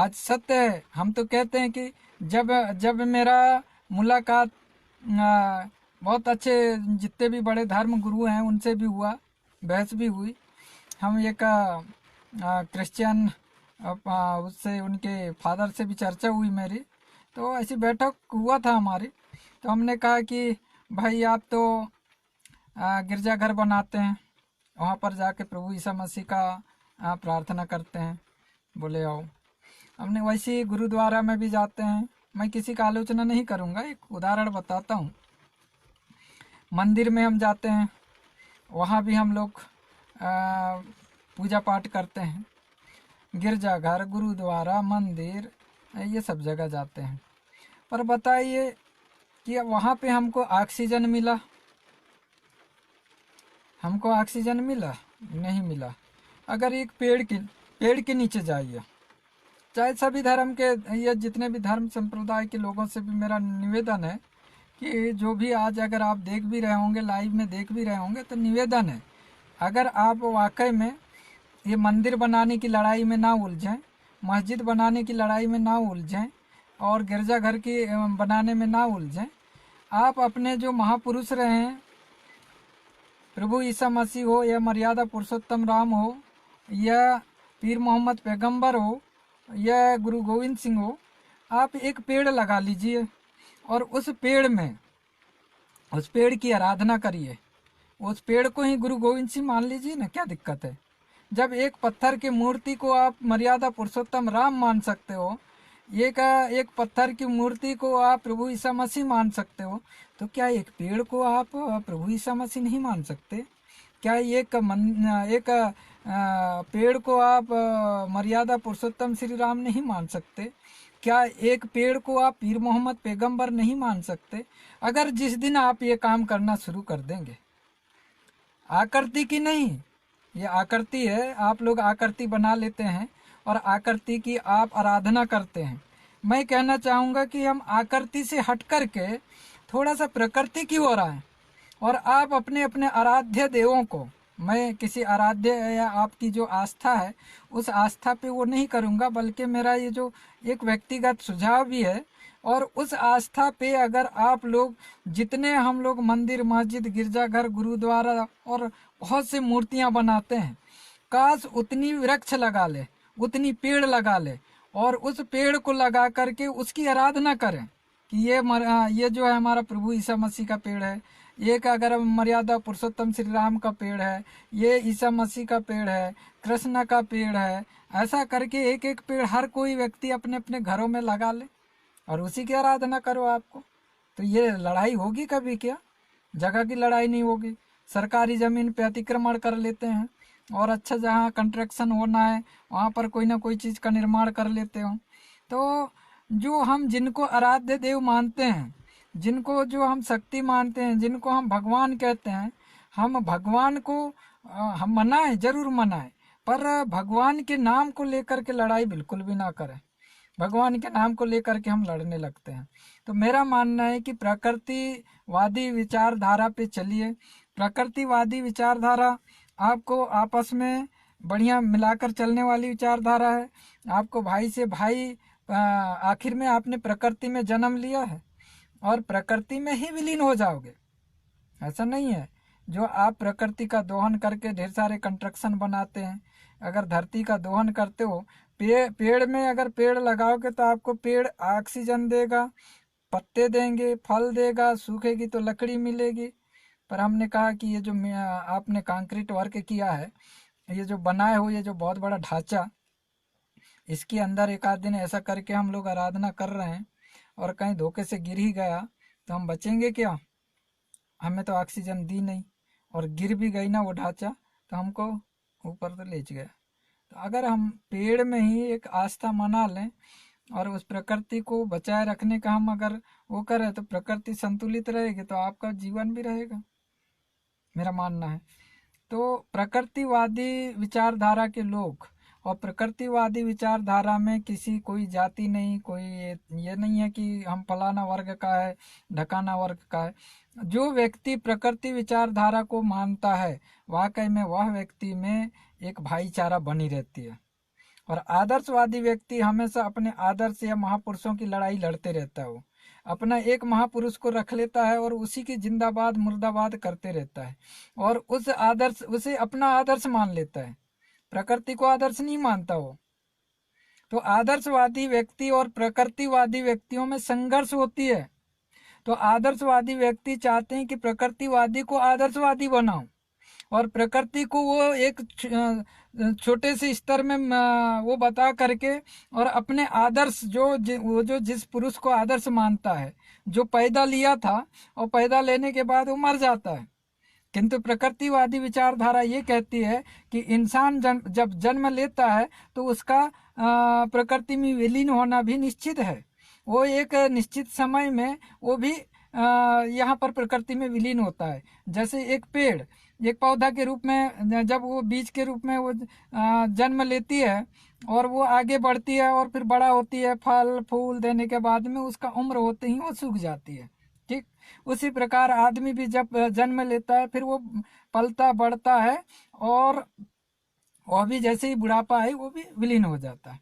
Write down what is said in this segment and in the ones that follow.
आज सत्य है। हम तो कहते हैं कि जब जब मेरा मुलाकात बहुत अच्छे जितने भी बड़े धर्म गुरु हैं उनसे भी हुआ, बहस भी हुई। हम एक क्रिश्चियन उससे उनके फादर से भी चर्चा हुई मेरी, तो ऐसी बैठक हुआ था हमारी। तो हमने कहा कि भाई आप तो गिरजाघर बनाते हैं, वहाँ पर जाके प्रभु ईसा मसीह का प्रार्थना करते हैं। बोले आओ। हमने वैसे ही गुरुद्वारा में भी जाते हैं। मैं किसी का आलोचना नहीं करूँगा, एक उदाहरण बताता हूँ। मंदिर में हम जाते हैं, वहाँ भी हम लोग पूजा पाठ करते हैं। गिरजाघर, गुरुद्वारा, मंदिर, ये सब जगह जाते हैं। पर बताइए कि वहाँ पे हमको ऑक्सीजन मिला? हमको ऑक्सीजन मिला? नहीं मिला। अगर एक पेड़ के नीचे जाइए, चाहे सभी धर्म के या जितने भी धर्म संप्रदाय के लोगों से भी मेरा निवेदन है कि जो भी आज अगर आप देख भी रहे होंगे, लाइव में देख भी रहे होंगे, तो निवेदन है, अगर आप वाकई में ये मंदिर बनाने की लड़ाई में ना उलझें, मस्जिद बनाने की लड़ाई में ना उलझें और गिरजाघर की बनाने में ना उलझें, आप अपने जो महापुरुष रहे हैं, प्रभु ईसा मसीह हो या मर्यादा पुरुषोत्तम राम हो या पीर मोहम्मद पैगंबर हो या गुरु गोविंद सिंह हो, आप एक पेड़ लगा लीजिए और उस पेड़ की आराधना करिए। उस पेड़ को ही गुरु गोविंद सिंह मान लीजिए ना, क्या दिक्कत है? जब एक पत्थर की मूर्ति को आप मर्यादा पुरुषोत्तम राम मान सकते हो, एक पत्थर की मूर्ति को आप प्रभु ईसा मसीह मान सकते हो, तो क्या एक पेड़ को आप प्रभु ईसा मसीह नहीं मान सकते? क्या एक पेड़ को आप मर्यादा पुरुषोत्तम श्री राम नहीं मान सकते? क्या एक पेड़ को आप पीर मोहम्मद पैगंबर नहीं मान सकते? अगर जिस दिन आप ये काम करना शुरू कर देंगे, आकृति की नहीं, ये आकृति है, आप लोग आकृति बना लेते हैं और आकृति की आप आराधना करते हैं। मैं कहना चाहूँगा कि हम आकृति से हट करके थोड़ा सा प्रकृति की ओर आए और आप अपने अपने आराध्य देवों को, मैं किसी आराध्य या आपकी जो आस्था है उस आस्था पे वो नहीं करूँगा, बल्कि मेरा ये जो एक व्यक्तिगत सुझाव भी है, और उस आस्था पे अगर आप लोग जितने हम लोग मंदिर, मस्जिद, गिरजाघर, गुरुद्वारा और बहुत से मूर्तियां बनाते हैं, काश उतनी वृक्ष लगा ले, उतनी पेड़ लगा ले और उस पेड़ को लगा करके उसकी आराधना करें कि ये जो है हमारा प्रभु ईसा मसीह का पेड़ है, एक अगर मर्यादा पुरुषोत्तम श्री राम का पेड़ है, ये ईसा मसीह का पेड़ है, कृष्ण का पेड़ है। ऐसा करके एक एक पेड़ हर कोई व्यक्ति अपने अपने घरों में लगा ले और उसी की आराधना करो आपको। तो ये लड़ाई होगी कभी? क्या जगह की लड़ाई नहीं होगी। सरकारी ज़मीन पे अतिक्रमण कर लेते हैं और अच्छा जहाँ कंस्ट्रक्शन होना है वहाँ पर कोई ना कोई चीज़ का निर्माण कर लेते हो। तो जो हम जिनको आराध्य देव मानते हैं, जिनको जो हम शक्ति मानते हैं, जिनको हम भगवान कहते हैं, हम भगवान को हम मनाएं, जरूर मनाएं, पर भगवान के नाम को लेकर के लड़ाई बिल्कुल भी ना करें। भगवान के नाम को लेकर के हम लड़ने लगते हैं। तो मेरा मानना है कि प्रकृतिवादी विचारधारा पे चलिए। प्रकृतिवादी विचारधारा आपको आपस में बढ़िया मिलाकर चलने वाली विचारधारा है। आपको भाई से भाई, आखिर में आपने प्रकृति में जन्म लिया है और प्रकृति में ही विलीन हो जाओगे। ऐसा नहीं है जो आप प्रकृति का दोहन करके ढेर सारे कंस्ट्रक्शन बनाते हैं। अगर धरती का दोहन करते हो, पेड़ में अगर पेड़ लगाओगे तो आपको पेड़ ऑक्सीजन देगा, पत्ते देंगे, फल देगा, सूखेगी तो लकड़ी मिलेगी। पर हमने कहा कि ये जो आपने कंक्रीट वर्क किया है, ये जो बनाए हो, ये जो बहुत बड़ा ढांचा, इसके अंदर एक आध दिन ऐसा करके हम लोग आराधना कर रहे हैं और कहीं धोखे से गिर ही गया तो हम बचेंगे क्या? हमें तो ऑक्सीजन दी नहीं और गिर भी गई ना वो ढांचा तो हमको ऊपर तो ले गया। तो अगर हम पेड़ में ही एक आस्था मना लें और उस प्रकृति को बचाए रखने का हम अगर वो करें तो प्रकृति संतुलित रहेगी, तो आपका जीवन भी रहेगा, मेरा मानना है। तो प्रकृतिवादी विचारधारा के लोग, और प्रकृतिवादी विचारधारा में किसी कोई जाति नहीं, कोई ये नहीं है कि हम फलाना वर्ग का है, ढकाना वर्ग का है। जो व्यक्ति प्रकृति विचारधारा को मानता है, वाकई में वह व्यक्ति में एक भाईचारा बनी रहती है। और आदर्शवादी व्यक्ति हमेशा अपने आदर्श या महापुरुषों की लड़ाई लड़ते रहता है। वो अपना एक महापुरुष को रख लेता है और उसी की जिंदाबाद मुर्दाबाद करते रहता है और उस आदर्श उसे अपना आदर्श मान लेता है, प्रकृति को आदर्श नहीं मानता वो। तो आदर्शवादी व्यक्ति और प्रकृतिवादी व्यक्तियों में संघर्ष होती है। तो आदर्शवादी व्यक्ति चाहते हैं कि प्रकृतिवादी को आदर्शवादी बनाओ और प्रकृति को वो एक छोटे से स्तर में वो बता करके और अपने आदर्श वो जो जिस पुरुष को आदर्श मानता है, जो पैदा लिया था और पैदा लेने के बाद वो मर जाता है। किंतु प्रकृतिवादी विचारधारा ये कहती है कि इंसान जब जन्म लेता है तो उसका प्रकृति में विलीन होना भी निश्चित है। वो एक निश्चित समय में वो भी यहाँ पर प्रकृति में विलीन होता है। जैसे एक पेड़ एक पौधा के रूप में जब वो बीज के रूप में वो जन्म लेती है और वो आगे बढ़ती है और फिर बड़ा होती है, फल फूल देने के बाद में उसका उम्र होते ही वो सूख जाती है। ठीक उसी प्रकार आदमी भी जब जन्म लेता है फिर वो पलता बढ़ता है और भी जैसे ही बुढ़ापा है वो भी विलीन हो जाता है।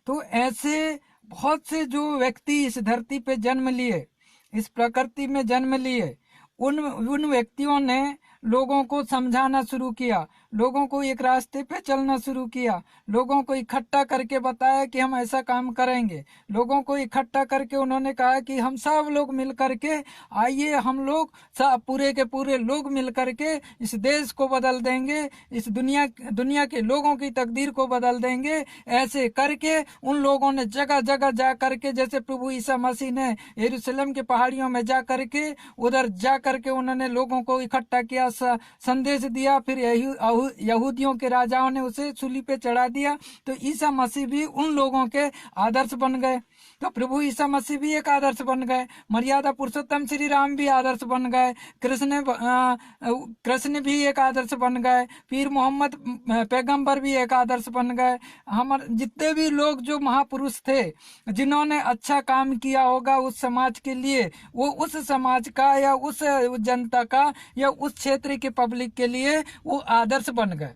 तो ऐसे बहुत से जो व्यक्ति इस धरती पे जन्म लिए, इस प्रकृति में जन्म लिए, उन व्यक्तियों ने लोगों को समझाना शुरू किया, लोगों को एक रास्ते पे चलना शुरू किया, लोगों को इकट्ठा करके बताया कि हम ऐसा काम करेंगे, लोगों को इकट्ठा करके उन्होंने कहा कि हम सब लोग मिल करके आइए, हम लोग सब पूरे के पूरे लोग मिल करके इस देश को बदल देंगे, इस दुनिया के लोगों की तकदीर को बदल देंगे। ऐसे करके उन लोगों ने जगह जगह जा करके, जैसे प्रभु ईसा मसीह ने यरूशलेम के पहाड़ियों में जा करके उधर जा करके उन्होंने लोगों को इकट्ठा किया, संदेश दिया, फिर यहूदियों के राजाओं ने उसे सूली पे चढ़ा दिया। तो ईसा मसीह भी उन लोगों के आदर्श बन गए। तो प्रभु ईसा मसीह भी एक आदर्श बन गए, मर्यादा पुरुषोत्तम श्री राम भी आदर्श बन गए, कृष्ण भी एक आदर्श बन गए, पीर मोहम्मद पैगंबर भी एक आदर्श बन गए। हमारे जितने भी लोग जो महापुरुष थे जिन्होंने अच्छा काम किया होगा उस समाज के लिए, वो उस समाज का या उस जनता का या उस क्षेत्र के पब्लिक के लिए वो आदर्श बन गए।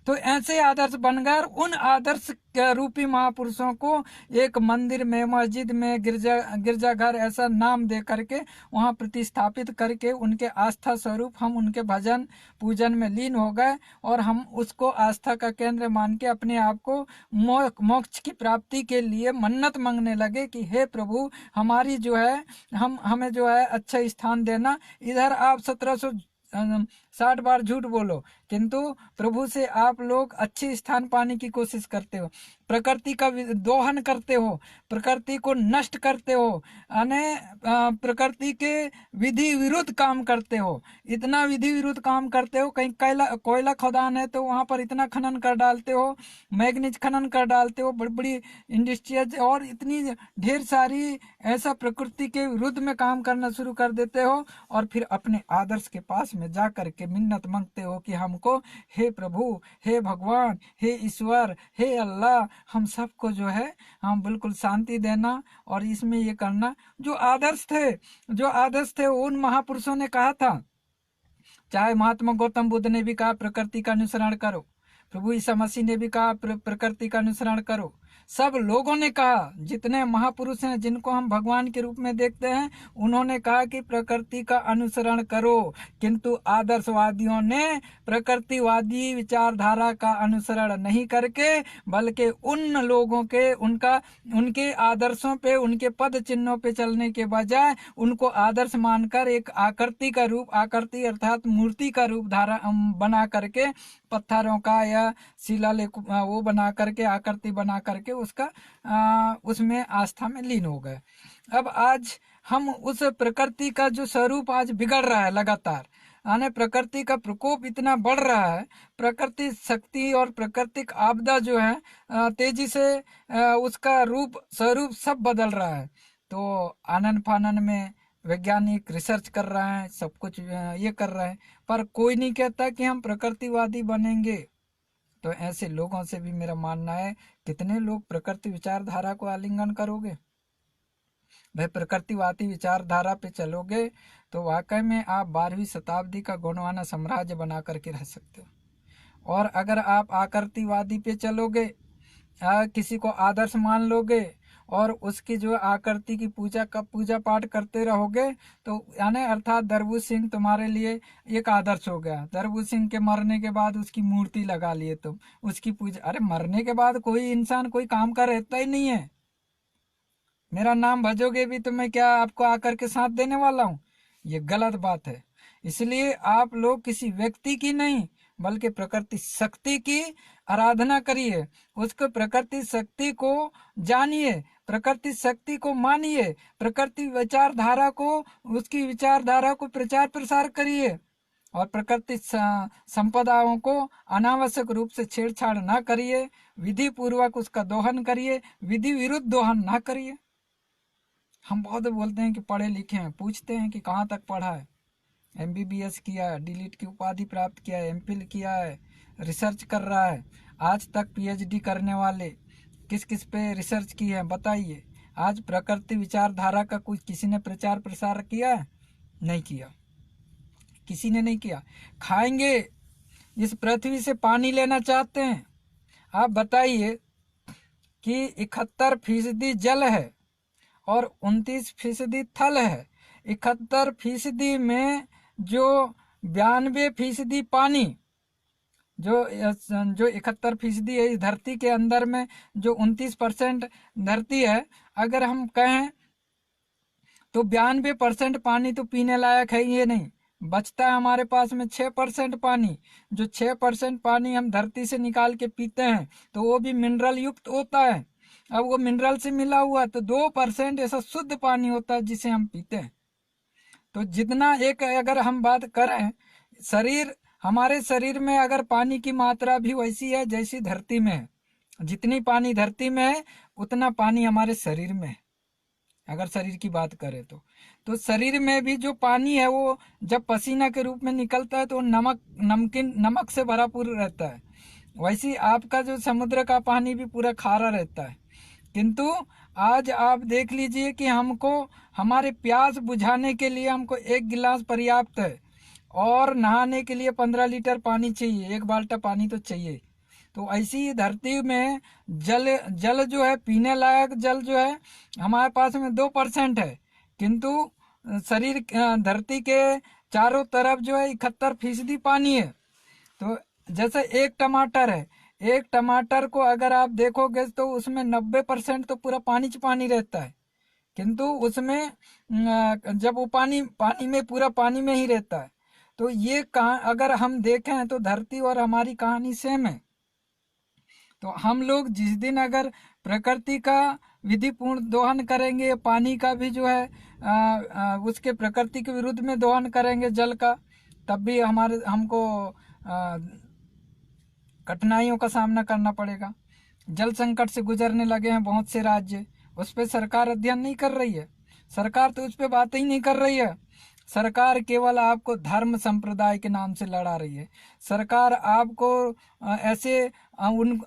तो ऐसे आदर्श बन गए और उन आदर्श रूपी महापुरुषों को एक मंदिर में, मस्जिद में, गिरजाघर ऐसा नाम दे करके वहाँ प्रतिस्थापित करके उनके आस्था स्वरूप हम उनके भजन पूजन में लीन हो गए और हम उसको आस्था का केंद्र मान के अपने आप को मोक्ष की प्राप्ति के लिए मन्नत मांगने लगे कि हे प्रभु हमारी जो है हमें जो है अच्छा स्थान देना। इधर आप 1760 बार झूठ बोलो किंतु प्रभु से आप लोग अच्छे स्थान पाने की कोशिश करते हो, प्रकृति का दोहन करते हो, प्रकृति को नष्ट करते हो, प्रकृति के विधि विरुद्ध काम करते हो, इतना विधि विरुद्ध काम करते हो। कहीं कोयला खदान है तो वहां पर इतना खनन कर डालते हो, मैग्नीज खनन कर डालते हो, बड़ी बड़ी इंडस्ट्रीज और इतनी ढेर सारी ऐसा प्रकृति के विरुद्ध में काम करना शुरू कर देते हो और फिर अपने आदर्श के पास में जा करके मिन्नत मांगते हो कि हमको हे प्रभु, हे भगवान, हे ईश्वर, हे अल्लाह, हम सबको जो है हम बिल्कुल शांति देना और इसमें ये करना। जो आदर्श थे उन महापुरुषों ने कहा था, चाहे महात्मा गौतम बुद्ध ने भी कहा प्रकृति का अनुसरण करो, प्रभु ईसा मसीह ने भी कहा प्रकृति का अनुसरण करो, सब लोगों ने कहा, जितने महापुरुष हैं जिनको हम भगवान के रूप में देखते हैं उन्होंने कहा कि प्रकृति का अनुसरण करो। किंतु आदर्शवादियों ने प्रकृतिवादी विचारधारा का अनुसरण नहीं करके बल्कि उन लोगों के उनके आदर्शों पे, उनके पद चिन्हों पे चलने के बजाय उनको आदर्श मानकर एक आकृति अर्थात मूर्ति का रूप बना करके, पत्थरों का या शिलालेख वो बना करके, आकृति बना करके उसमें आस्था में लीन हो गए। अब आज हम उस प्रकृति का जो स्वरूप आज बिगड़ रहा है लगातार, यानी प्रकृति का प्रकोप इतना बढ़ रहा है, प्रकृति शक्ति और प्राकृतिक आपदा जो है तेजी से उसका रूप स्वरूप सब बदल रहा है। तो आनन फानन में वैज्ञानिक रिसर्च कर रहे हैं, सब कुछ ये कर रहे हैं, पर कोई नहीं कहता कि हम प्रकृतिवादी बनेंगे। तो ऐसे लोगों से भी मेरा मानना है, कितने लोग प्रकृति विचारधारा को आलिंगन करोगे? भाई प्रकृतिवादी विचारधारा पे चलोगे तो वाकई में आप 12वीं शताब्दी का गोंडवाना साम्राज्य बना करके रह सकते हो, और अगर आप आकृतिवादी पे चलोगे किसी को आदर्श मान लोगे और उसकी जो आकृति की पूजा पाठ करते रहोगे, तो यानी अर्थात दरबू सिंह तुम्हारे लिए एक आदर्श हो गया। दरबू सिंह के मरने के बाद उसकी मूर्ति लगा लिए तुम, उसकी पूजा। अरे मरने के बाद कोई इंसान कोई काम का रहता ही नहीं है। मेरा नाम भजोगे भी तो मैं क्या आपको आकर के साथ देने वाला हूँ? ये गलत बात है। इसलिए आप लोग किसी व्यक्ति की नहीं बल्कि प्रकृति शक्ति की आराधना करिए। उसको प्रकृति शक्ति को जानिए, प्रकृति शक्ति को मानिए, प्रकृति विचारधारा को, उसकी विचारधारा को प्रचार प्रसार करिए और प्रकृति संपदाओं को अनावश्यक रूप से छेड़छाड़ ना करिए। विधि पूर्वक उसका दोहन करिए, विधि विरुद्ध दोहन ना करिए। हम बहुत बोलते हैं कि पढ़े लिखे हैं, पूछते हैं कि कहाँ तक पढ़ा है। एमबीबीएस किया है, डीलिट की उपाधि प्राप्त किया है, एमफिल किया है, रिसर्च कर रहा है। आज तक पीएचडी करने वाले किस किस पे रिसर्च की है बताइए। आज प्रकृति विचारधारा का कुछ किसी ने प्रचार प्रसार किया है? नहीं किया, किसी ने नहीं किया। खाएंगे, इस पृथ्वी से पानी लेना चाहते हैं। आप बताइए कि 71% जल है और 29% थल है। 71% में जो 92% पानी, जो 71% है इस धरती के अंदर में, जो 29% धरती है, अगर हम कहें तो 92% पानी तो पीने लायक है ये नहीं। बचता है हमारे पास में 6% पानी। जो 6% पानी हम धरती से निकाल के पीते हैं तो वो भी मिनरल युक्त होता है। अब वो मिनरल से मिला हुआ तो 2% ऐसा शुद्ध पानी होता है जिसे हम पीते हैं। तो जितना एक अगर हम बात करें शरीर, हमारे शरीर में अगर पानी की मात्रा भी वैसी है जैसी धरती में है। जितनी पानी धरती में है उतना पानी हमारे शरीर में है। अगर शरीर की बात करें तो शरीर में भी जो पानी है वो जब पसीना के रूप में निकलता है तो नमक से भरपूर रहता है। वैसे आपका जो समुद्र का पानी भी पूरा खारा रहता है। किंतु आज आप देख लीजिए कि हमको हमारे प्यास बुझाने के लिए हमको 1 गिलास पर्याप्त है और नहाने के लिए 15 लीटर पानी चाहिए, 1 बाल्टा पानी तो चाहिए। तो ऐसी धरती में जल जो है, पीने लायक जल जो है हमारे पास में 2% है। किंतु शरीर धरती के चारों तरफ जो है 71% पानी है। तो जैसे एक टमाटर है, एक टमाटर को अगर आप देखोगे तो उसमें 90% तो पूरा पानी रहता है। किंतु उसमें जब वो पानी में पूरा पानी में ही रहता है। तो ये कहाँ अगर हम देखें तो धरती और हमारी कहानी सेम है। तो हम लोग जिस दिन अगर प्रकृति का विधिपूर्ण दोहन करेंगे, पानी का भी जो है उसके प्रकृति के विरुद्ध में दोहन करेंगे जल का, तब भी हमको कठिनाइयों का सामना करना पड़ेगा। जल संकट से गुजरने लगे हैं बहुत से राज्य, उस पर सरकार अध्ययन नहीं कर रही है। सरकार तो उस पर बात ही नहीं कर रही है। सरकार केवल आपको धर्म संप्रदाय के नाम से लड़ा रही है। सरकार आपको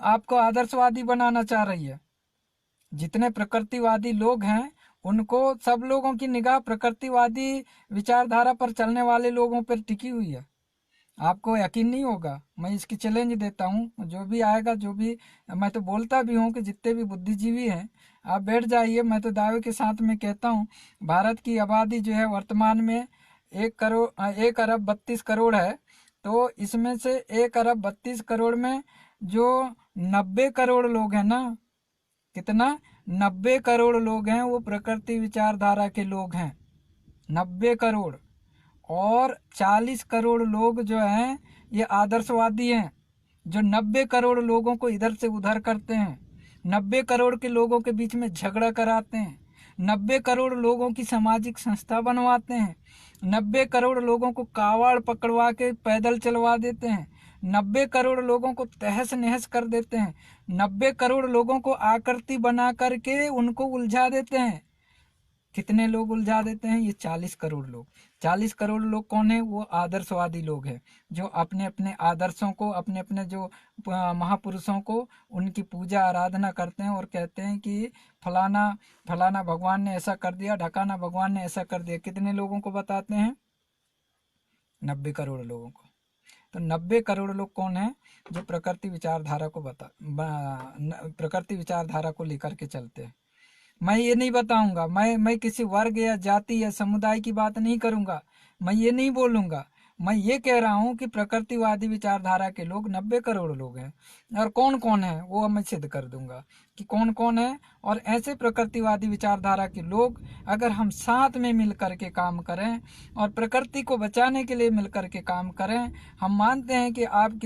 आपको आदर्शवादी बनाना चाह रही है। जितने प्रकृतिवादी लोग हैं उनको, सब लोगों की निगाह प्रकृतिवादी विचारधारा पर चलने वाले लोगों पर टिकी हुई है। आपको यकीन नहीं होगा, मैं इसकी चैलेंज देता हूँ, जो भी आएगा, जो भी, मैं तो बोलता भी हूँ कि जितने भी बुद्धिजीवी हैं आप बैठ जाइए। मैं तो दावे के साथ में कहता हूँ भारत की आबादी जो है वर्तमान में 1 अरब 32 करोड़ है। तो इसमें से 1 अरब 32 करोड़ में जो 90 करोड़ लोग हैं ना, कितना, 90 करोड़ लोग हैं वो प्रकृति विचारधारा के लोग हैं, 90 करोड़। और 40 करोड़ लोग जो हैं ये आदर्शवादी हैं, जो 90 करोड़ लोगों को इधर से उधर करते हैं, 90 करोड़ के लोगों के बीच में झगड़ा कराते हैं, 90 करोड़ लोगों की सामाजिक संस्था बनवाते हैं, 90 करोड़ लोगों को कावड़ पकड़वा के पैदल चलवा देते हैं, 90 करोड़ लोगों को तहस नहस कर देते हैं, 90 करोड़ लोगों को आकृति बना करके उनको उलझा देते हैं। कितने लोग उलझा देते हैं? ये 40 करोड़ लोग। 40 करोड़ लोग कौन है? वो आदर्शवादी लोग हैं, जो अपने अपने आदर्शों को, अपने अपने जो महापुरुषों को, उनकी पूजा आराधना करते हैं और कहते हैं कि फलाना फलाना भगवान ने ऐसा कर दिया, ढकाना भगवान ने ऐसा कर दिया। कितने लोगों को बताते हैं? 90 करोड़ लोगों को। तो 90 करोड़ लोग कौन है जो प्रकृति विचारधारा को प्रकृति विचारधारा को लेकर के चलते हैं। मैं ये नहीं बताऊंगा, मैं किसी वर्ग या जाति या समुदाय की बात नहीं करूंगा, मैं ये नहीं बोलूंगा। मैं ये कह रहा हूं कि प्रकृतिवादी विचारधारा के लोग 90 करोड़ लोग हैं, और कौन कौन है वो मैं सिद्ध कर दूंगा कि कौन कौन है। और ऐसे प्रकृतिवादी विचारधारा के लोग अगर हम साथ में मिल करके काम करें और प्रकृति को बचाने के लिए मिल करके काम करें, हम मानते हैं कि आप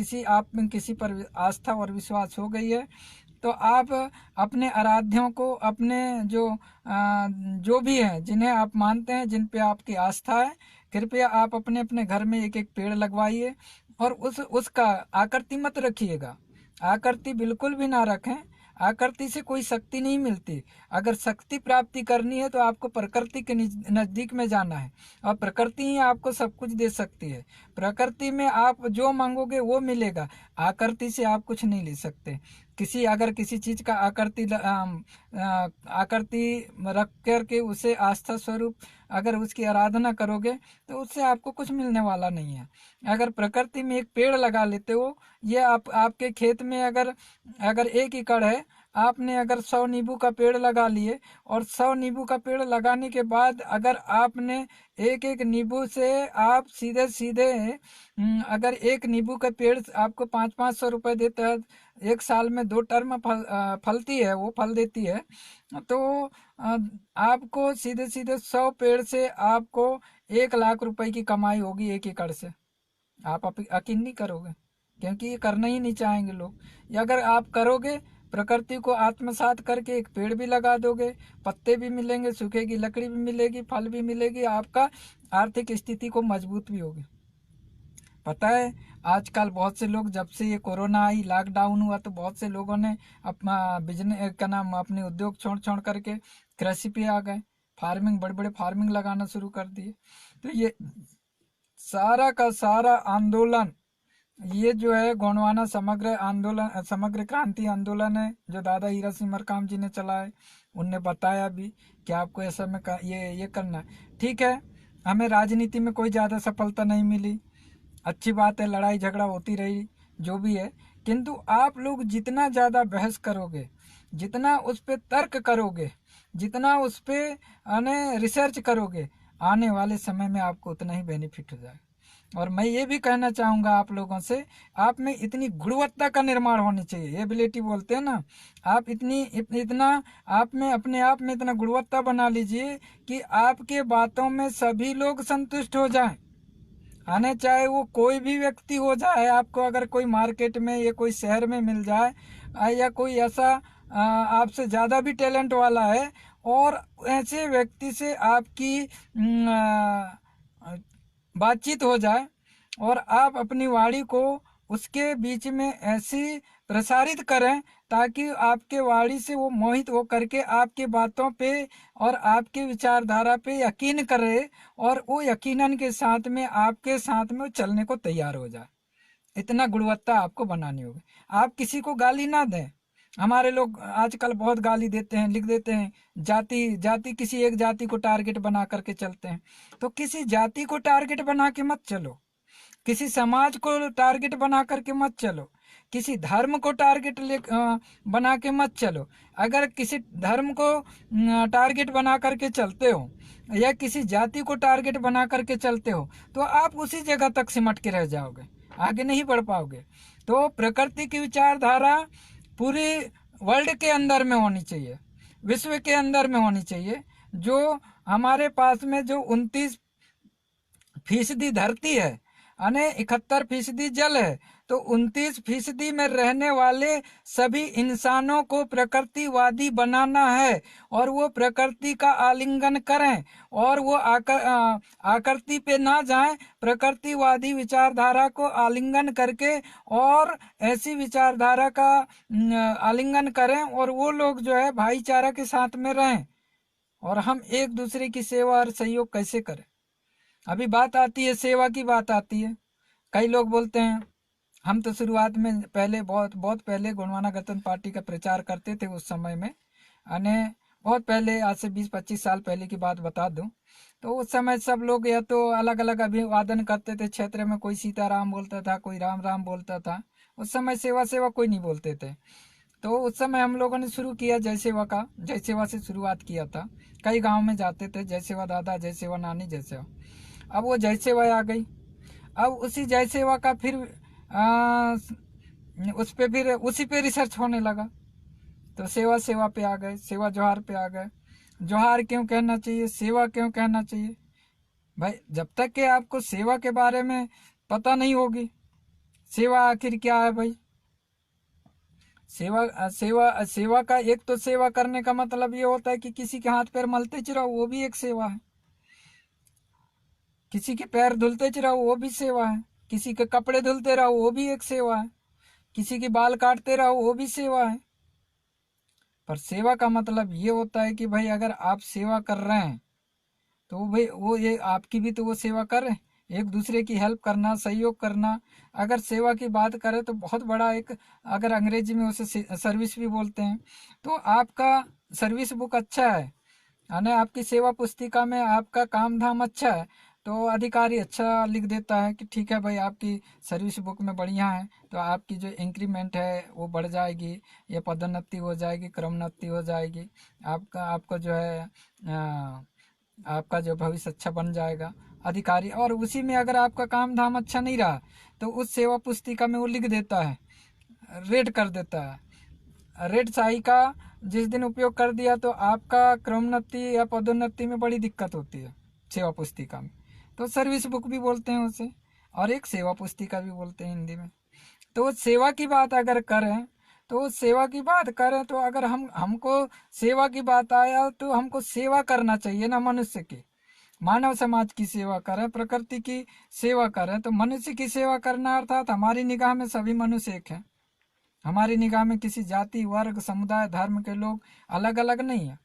में किसी पर आस्था और विश्वास हो गई है, तो आप अपने आराध्यों को, अपने जो भी हैं जिन्हें आप मानते हैं, जिन पे आपकी आस्था है, कृपया आप अपने अपने घर में एक एक पेड़ लगवाइए। और उसका आकृति मत रखिएगा, आकृति बिल्कुल भी ना रखें। आकृति से कोई शक्ति नहीं मिलती। अगर शक्ति प्राप्ति करनी है तो आपको प्रकृति के नजदीक में जाना है, और प्रकृति ही आपको सब कुछ दे सकती है। प्रकृति में आप जो मांगोगे वो मिलेगा, आकृति से आप कुछ नहीं ले सकते। अगर किसी चीज का आकृति रख करके उसे आस्था स्वरूप अगर उसकी आराधना करोगे तो उससे आपको कुछ मिलने वाला नहीं है। अगर प्रकृति में एक पेड़ लगा लेते हो, ये आपके खेत में अगर 1 एकड़ है, आपने अगर 100 नींबू का पेड़ लगा लिए, और 100 नींबू का पेड़ लगाने के बाद अगर आपने एक एक नींबू से आप सीधे सीधे अगर एक नींबू का पेड़ आपको 500-500 रुपए देता है, 1 साल में 2 टर्म फलती है, वो फल देती है, तो आपको सीधे सीधे 100 पेड़ से आपको 1 लाख रुपए की कमाई होगी 1 एकड़ से। आप यकीन नहीं करोगे, क्योंकि ये करना ही नहीं चाहेंगे लोग। या अगर आप करोगे, प्रकृति को आत्मसात करके एक पेड़ भी लगा दोगे, पत्ते भी मिलेंगे, सूखे की लकड़ी भी मिलेगी, फल भी मिलेगी, आपका आर्थिक स्थिति को मजबूत भी होगी। पता है आजकल बहुत से लोग, जब से ये कोरोना आई, लॉकडाउन हुआ, तो बहुत से लोगों ने अपना बिजनेस का नाम, अपने उद्योग छोड़ छोड़ करके कृषि पे आ गए, फार्मिंग, बड़े बड़े फार्मिंग लगाना शुरू कर दिए। तो ये सारा का सारा आंदोलन, ये जो है गोंडवाना समग्र आंदोलन, समग्र क्रांति आंदोलन है, जो दादा हीरा सिंह मरकाम जी ने चलाया। उनने बताया भी कि आपको ऐसा में ये करना है। ठीक है, हमें राजनीति में कोई ज़्यादा सफलता नहीं मिली, अच्छी बात है, लड़ाई झगड़ा होती रही, जो भी है, किंतु आप लोग जितना ज़्यादा बहस करोगे, जितना उस पर तर्क करोगे, जितना उस पर रिसर्च करोगे, आने वाले समय में आपको उतना ही बेनिफिट हो जाएगा। और मैं ये भी कहना चाहूँगा आप लोगों से, आप में इतनी गुणवत्ता का निर्माण होनी चाहिए, एबिलिटी बोलते हैं ना, आप इतना आप में, अपने आप में इतना गुणवत्ता बना लीजिए कि आपके बातों में सभी लोग संतुष्ट हो जाएं। आने चाहे वो कोई भी व्यक्ति हो जाए, आपको अगर कोई मार्केट में या कोई शहर में मिल जाए, या कोई ऐसा आपसे ज़्यादा भी टैलेंट वाला है, और ऐसे व्यक्ति से आपकी बातचीत हो जाए, और आप अपनी वाणी को उसके बीच में ऐसी प्रसारित करें ताकि आपके वाणी से वो मोहित हो करके आपके बातों पे और आपके विचारधारा पे यकीन करे, और वो यकीनन के साथ में आपके साथ में चलने को तैयार हो जाए। इतना गुणवत्ता आपको बनानी होगी। आप किसी को गाली ना दें। हमारे लोग आजकल बहुत गाली देते हैं, लिख देते हैं जाति, किसी एक जाति को टारगेट बना करके चलते हैं। तो किसी जाति को टारगेट बना के मत चलो, किसी समाज को टारगेट बना करके मत चलो, किसी धर्म को टारगेट बना के मत चलो। अगर किसी धर्म को टारगेट बना करके चलते हो, या किसी जाति को टारगेट बना करके चलते हो, तो आप उसी जगह तक सिमट के रह जाओगे, आगे नहीं बढ़ पाओगे। तो प्रकृति की विचारधारा पूरे वर्ल्ड के अंदर में होनी चाहिए, विश्व के अंदर में होनी चाहिए। जो हमारे पास में जो 29% धरती है, यानी 71% जल है, तो 29% में रहने वाले सभी इंसानों को प्रकृतिवादी बनाना है, और वो प्रकृति का आलिंगन करें, और वो आकृति पे ना जाएं, प्रकृतिवादी विचारधारा को आलिंगन करके और ऐसी विचारधारा का आलिंगन करें, और वो लोग जो है भाईचारा के साथ में रहें। और हम एक दूसरे की सेवा और सहयोग कैसे करें? अभी बात आती है, सेवा की बात आती है। कई लोग बोलते हैं, हम तो शुरुआत में पहले बहुत पहले गोंडवाना गणतंत्र पार्टी का प्रचार करते थे, उस समय में, अने बहुत पहले, आज से 20-25 साल पहले की बात बता दूं, तो उस समय सब लोग या तो अलग अलग अभिवादन करते थे। क्षेत्र में कोई सीताराम बोलता था, कोई राम राम बोलता था। उस समय सेवा सेवा कोई नहीं बोलते थे। तो उस समय हम लोगों ने शुरू किया जय सेवा का, जय सेवा से शुरुआत किया था। कई गांव में जाते थे, जय सेवा दादा, जय सेवा नानी, जय सेवा। अब वो जय सेवा आ गई। अब उसी जय सेवा का फिर उस पे फिर उसी पे रिसर्च होने लगा। तो सेवा सेवा पे आ गए, सेवा जोहार पे आ गए। जोहार क्यों कहना चाहिए, सेवा क्यों कहना चाहिए? भाई जब तक कि आपको सेवा के बारे में पता नहीं होगी, सेवा आखिर क्या है भाई? सेवा का एक तो सेवा करने का मतलब ये होता है कि किसी के हाथ पैर मलते रहो, वो भी एक सेवा है। किसी के पैर धुलते रहो, वो भी सेवा है। किसी के कपड़े धुलते रहो, वो भी एक सेवा है। किसी के बाल काटते रहो, वो भी सेवा है। पर सेवा का मतलब ये होता है कि भाई अगर आप सेवा कर रहे हैं तो भाई वो ये आपकी भी तो वो सेवा कर रहे हैं, एक दूसरे की हेल्प करना, सहयोग करना। अगर सेवा की बात करें तो बहुत बड़ा एक, अगर अंग्रेजी में उसे सर्विस भी बोलते हैं, तो आपका सर्विस बुक अच्छा है, यानी आपकी सेवा पुस्तिका में आपका काम धाम अच्छा है, तो अधिकारी अच्छा लिख देता है कि ठीक है भाई आपकी सर्विस बुक में बढ़िया है, तो आपकी जो इंक्रीमेंट है वो बढ़ जाएगी, ये पदोन्नति हो जाएगी, क्रमोन्नति हो जाएगी, आपका जो है आपका जो भविष्य अच्छा बन जाएगा अधिकारी। और उसी में अगर आपका काम धाम अच्छा नहीं रहा तो उस सेवा पुस्तिका में वो लिख देता है, रेट कर देता है। रेट शाही का जिस दिन उपयोग कर दिया तो आपका क्रमोन्नति या पदोन्नति में बड़ी दिक्कत होती है सेवा पुस्तिका में। तो सर्विस बुक भी बोलते हैं उसे, और एक सेवा पुस्तिका भी बोलते हैं हिंदी में। तो सेवा की बात अगर करें तो सेवा की बात करें तो अगर हमको सेवा की बात आया तो हमको सेवा करना चाहिए ना, मनुष्य की, मानव समाज की सेवा करें, प्रकृति की सेवा करें। तो मनुष्य की सेवा करना अर्थात हमारी निगाह में सभी मनुष्य एक हैं। हमारी निगाह में किसी जाति, वर्ग, समुदाय, धर्म के लोग अलग अलग नहीं है।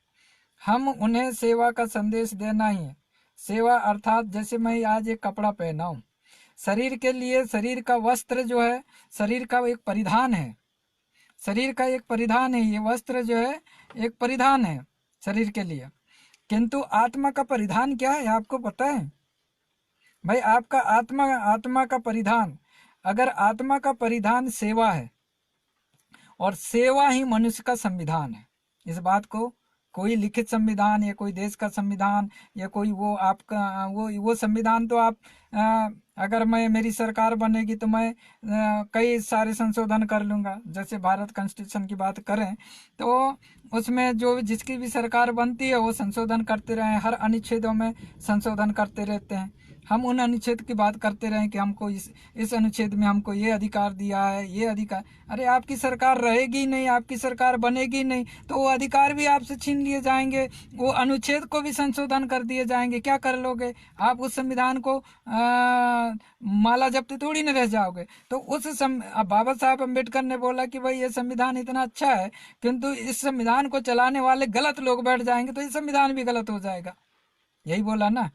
हम उन्हें सेवा का संदेश देना ही है। सेवा अर्थात जैसे मैं आज एक कपड़ा पहना हूँ, शरीर के लिए, शरीर का वस्त्र जो है, शरीर का एक परिधान है, शरीर का एक परिधान है, ये वस्त्र जो है एक परिधान है शरीर के लिए। किंतु आत्मा का परिधान क्या है आपको पता है भाई? आपका आत्मा का परिधान, अगर आत्मा का परिधान सेवा है, और सेवा ही मनुष्य का संविधान है। इस बात को कोई लिखित संविधान या कोई देश का संविधान या कोई वो आपका वो संविधान तो आप अगर मेरी सरकार बनेगी तो मैं कई सारे संशोधन कर लूँगा। जैसे भारत कॉन्स्टिट्यूशन की बात करें तो उसमें जो जिसकी भी सरकार बनती है वो संशोधन करते रहे, हर अनुच्छेदों में संशोधन करते रहते हैं। हम उन अनुच्छेद की बात करते रहे कि हमको इस अनुच्छेद में हमको ये अधिकार दिया है, ये अधिकार। अरे आपकी सरकार रहेगी नहीं, आपकी सरकार बनेगी नहीं, तो वो अधिकार भी आपसे छीन लिए जाएंगे, वो अनुच्छेद को भी संशोधन कर दिए जाएंगे। क्या कर लोगे आप? उस संविधान को माला जप्त थोड़ी न रह जाओगे। तो बाबा साहब अम्बेडकर ने बोला कि भाई ये संविधान इतना अच्छा है, किंतु इस संविधान को चलाने वाले गलत लोग बैठ जाएंगे तो ये संविधान भी गलत हो जाएगा। यही बोला ना।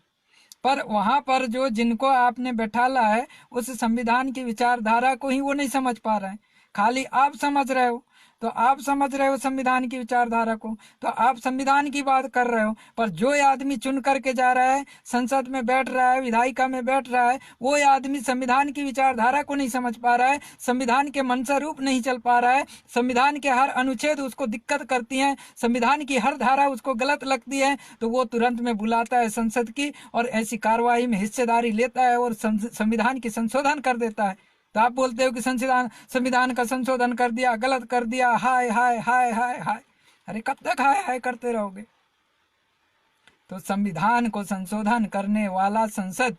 पर वहां पर जो जिनको आपने बैठाला है उस संविधान की विचारधारा को ही वो नहीं समझ पा रहे हैं, खाली आप समझ रहे हो। तो आप समझ रहे हो संविधान की विचारधारा को, तो आप संविधान की बात कर रहे हो, पर जो आदमी चुन करके जा रहा है, संसद में बैठ रहा है, विधायिका में बैठ रहा है, वो आदमी संविधान की विचारधारा को नहीं समझ पा रहा है, संविधान के मंशा रूप नहीं चल पा रहा है, संविधान के हर अनुच्छेद उसको दिक्कत करती है, संविधान की हर धारा उसको गलत लगती है, तो वो तुरंत में बुलाता है संसद की और ऐसी कार्रवाई में हिस्सेदारी लेता है और संविधान की संशोधन कर देता है। तो आप बोलते हो कि संविधान का संशोधन कर दिया, गलत कर दिया, हाय हाय हाय हाय हाय। अरे कब तक हाय हाय करते रहोगे? तो संविधान को संशोधन करने वाला संसद,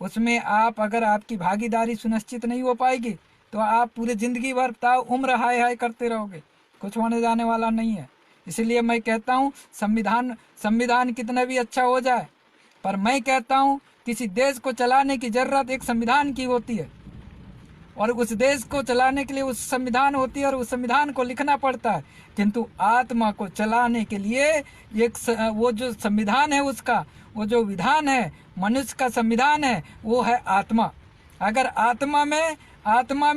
उसमें आप अगर आपकी भागीदारी सुनिश्चित नहीं हो पाएगी तो आप पूरे जिंदगी भर उम्र हाय हाय करते रहोगे, कुछ होने जाने वाला नहीं है। इसलिए मैं कहता हूँ संविधान कितना भी अच्छा हो जाए, पर मैं कहता हूँ किसी देश को चलाने की जरूरत एक संविधान की होती है, और उस देश को चलाने के लिए उस संविधान होती है और उस संविधान को लिखना पड़ता है। किंतु आत्मा को चलाने के लिए एक वो जो संविधान है उसका, वो जो विधान है, मनुष्य का संविधान है, वो है आत्मा। अगर आत्मा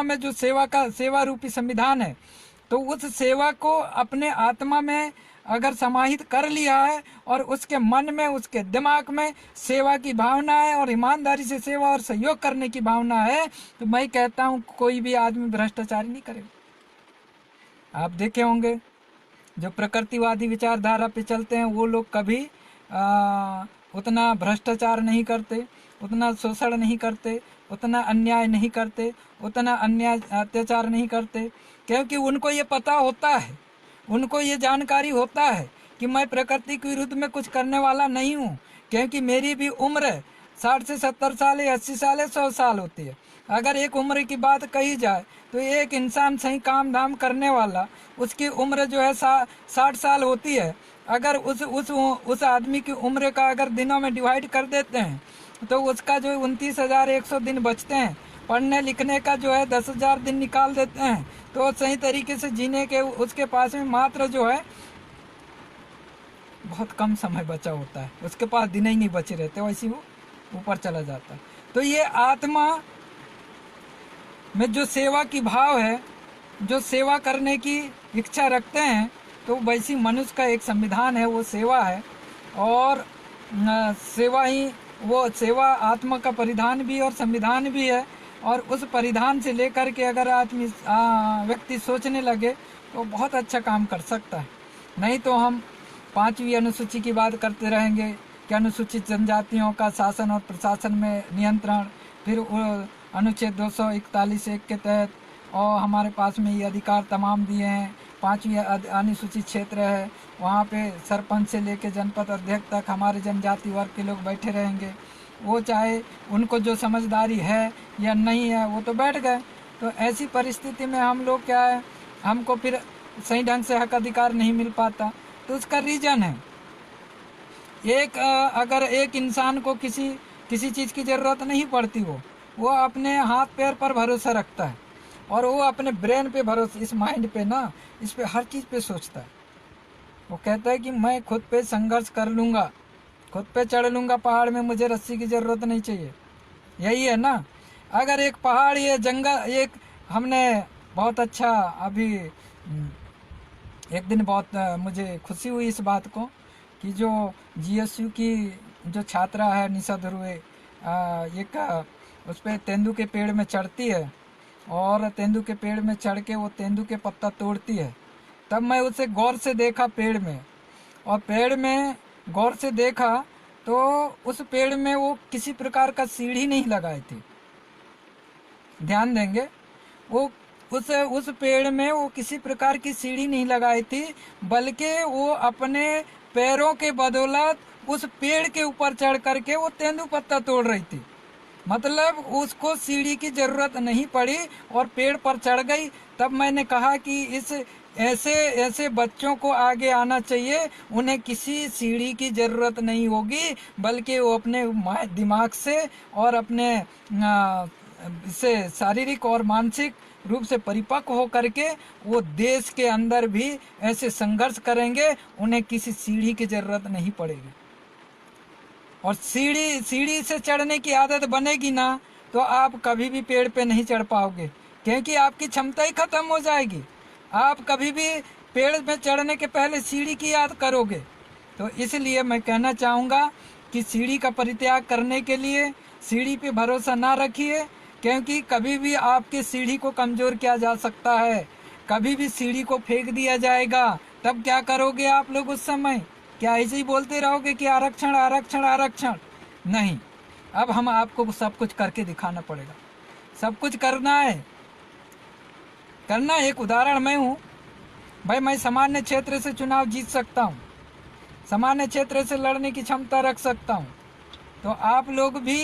में जो सेवा रूपी संविधान है तो उस सेवा को अपने आत्मा में अगर समाहित कर लिया है और उसके मन में, उसके दिमाग में सेवा की भावना है और ईमानदारी से सेवा और सहयोग करने की भावना है, तो मैं कहता हूँ कोई भी आदमी भ्रष्टाचारी नहीं करेगा। आप देखे होंगे जो प्रकृतिवादी विचारधारा पे चलते हैं वो लोग कभी उतना भ्रष्टाचार नहीं करते, उतना शोषण नहीं करते, उतना अन्याय नहीं करते, उतना अन्याय अत्याचार नहीं करते, क्योंकि उनको ये पता होता है, उनको ये जानकारी होता है कि मैं प्रकृति के विरुद्ध में कुछ करने वाला नहीं हूँ, क्योंकि मेरी भी उम्र 60 से 70 साल है, 80 साल है, 100 साल होती है। अगर एक उम्र की बात कही जाए तो एक इंसान सही काम धाम करने वाला, उसकी उम्र जो है 60 साल होती है। अगर उस आदमी की उम्र का अगर दिनों में डिवाइड कर देते हैं तो उसका जो 29,100 दिन बचते हैं। पढ़ने लिखने का जो है 10,000 दिन निकाल देते हैं, तो सही तरीके से जीने के उसके पास में मात्र जो है बहुत कम समय बचा होता है, उसके पास दिन ही नहीं बचे रहते, वैसे वो ऊपर चला जाता है। तो ये आत्मा में जो सेवा की भाव है, जो सेवा करने की इच्छा रखते हैं, तो वैसी मनुष्य का एक संविधान है, वो सेवा है। और सेवा ही वो सेवा आत्मा का परिधान भी और संविधान भी है। और उस परिधान से लेकर के अगर आदमी व्यक्ति सोचने लगे तो बहुत अच्छा काम कर सकता है। नहीं तो हम 5वीं अनुसूची की बात करते रहेंगे कि अनुसूचित जनजातियों का शासन और प्रशासन में नियंत्रण, फिर अनुच्छेद 241 के तहत और हमारे पास में ये अधिकार तमाम दिए हैं। 5वीं अनुसूचित क्षेत्र है, वहाँ पे सरपंच से लेके जनपद अध्यक्ष तक हमारे जनजाति वर्ग के लोग बैठे रहेंगे। वो चाहे उनको जो समझदारी है या नहीं है वो तो बैठ गए। तो ऐसी परिस्थिति में हम लोग क्या है, हमको फिर सही ढंग से हक अधिकार नहीं मिल पाता। तो उसका रीज़न है अगर एक इंसान को किसी चीज़ की ज़रूरत नहीं पड़ती, वो अपने हाथ पैर पर भरोसा रखता है और वो अपने ब्रेन पे भरोसा, इस माइंड पे ना, इस पे हर चीज़ पे सोचता है। वो कहता है कि मैं खुद पे संघर्ष कर लूँगा, खुद पे चढ़ लूँगा पहाड़ में, मुझे रस्सी की ज़रूरत नहीं चाहिए। यही है ना। अगर एक पहाड़, ये जंगल, एक हमने बहुत अच्छा अभी एक दिन बहुत मुझे खुशी हुई इस बात को कि जो GSU की जो छात्रा है निशा ध्रुवे, उस पर तेंदू के पेड़ में चढ़ती है और तेंदू के पेड़ में चढ़ के वो तेंदू के पत्ता तोड़ती है। तब मैं उसे गौर से देखा पेड़ में, और पेड़ में गौर से देखा तो उस पेड़ में वो किसी प्रकार का सीढ़ी नहीं लगाई थी। ध्यान देंगे, वो उस पेड़ में वो किसी प्रकार की सीढ़ी नहीं लगाई थी, बल्कि वो अपने पैरों के बदौलत उस पेड़ के ऊपर चढ़ करके वो तेंदू पत्ता तोड़ रही थी। मतलब उसको सीढ़ी की जरूरत नहीं पड़ी और पेड़ पर चढ़ गई। तब मैंने कहा कि ऐसे बच्चों को आगे आना चाहिए, उन्हें किसी सीढ़ी की ज़रूरत नहीं होगी, बल्कि वो अपने दिमाग से और अपने से शारीरिक और मानसिक रूप से परिपक्व हो करके वो देश के अंदर भी ऐसे संघर्ष करेंगे, उन्हें किसी सीढ़ी की ज़रूरत नहीं पड़ेगी। और सीढ़ी से चढ़ने की आदत बनेगी ना तो आप कभी भी पेड़ पे नहीं चढ़ पाओगे, क्योंकि आपकी क्षमता ही खत्म हो जाएगी। आप कभी भी पेड़ पे चढ़ने के पहले सीढ़ी की याद करोगे। तो इसलिए मैं कहना चाहूँगा कि सीढ़ी का परित्याग करने के लिए सीढ़ी पे भरोसा ना रखिए, क्योंकि कभी भी आपके सीढ़ी को कमज़ोर किया जा सकता है। कभी भी सीढ़ी को फेंक दिया जाएगा, तब क्या करोगे आप लोग उस समय? क्या ऐसे ही बोलते रहोगे कि आरक्षण आरक्षण आरक्षण? नहीं, अब हम आपको सब कुछ करके दिखाना पड़ेगा। सब कुछ करना है। एक उदाहरण मैं हूँ भाई, मैं सामान्य क्षेत्र से चुनाव जीत सकता हूँ, सामान्य क्षेत्र से लड़ने की क्षमता रख सकता हूँ। तो आप लोग भी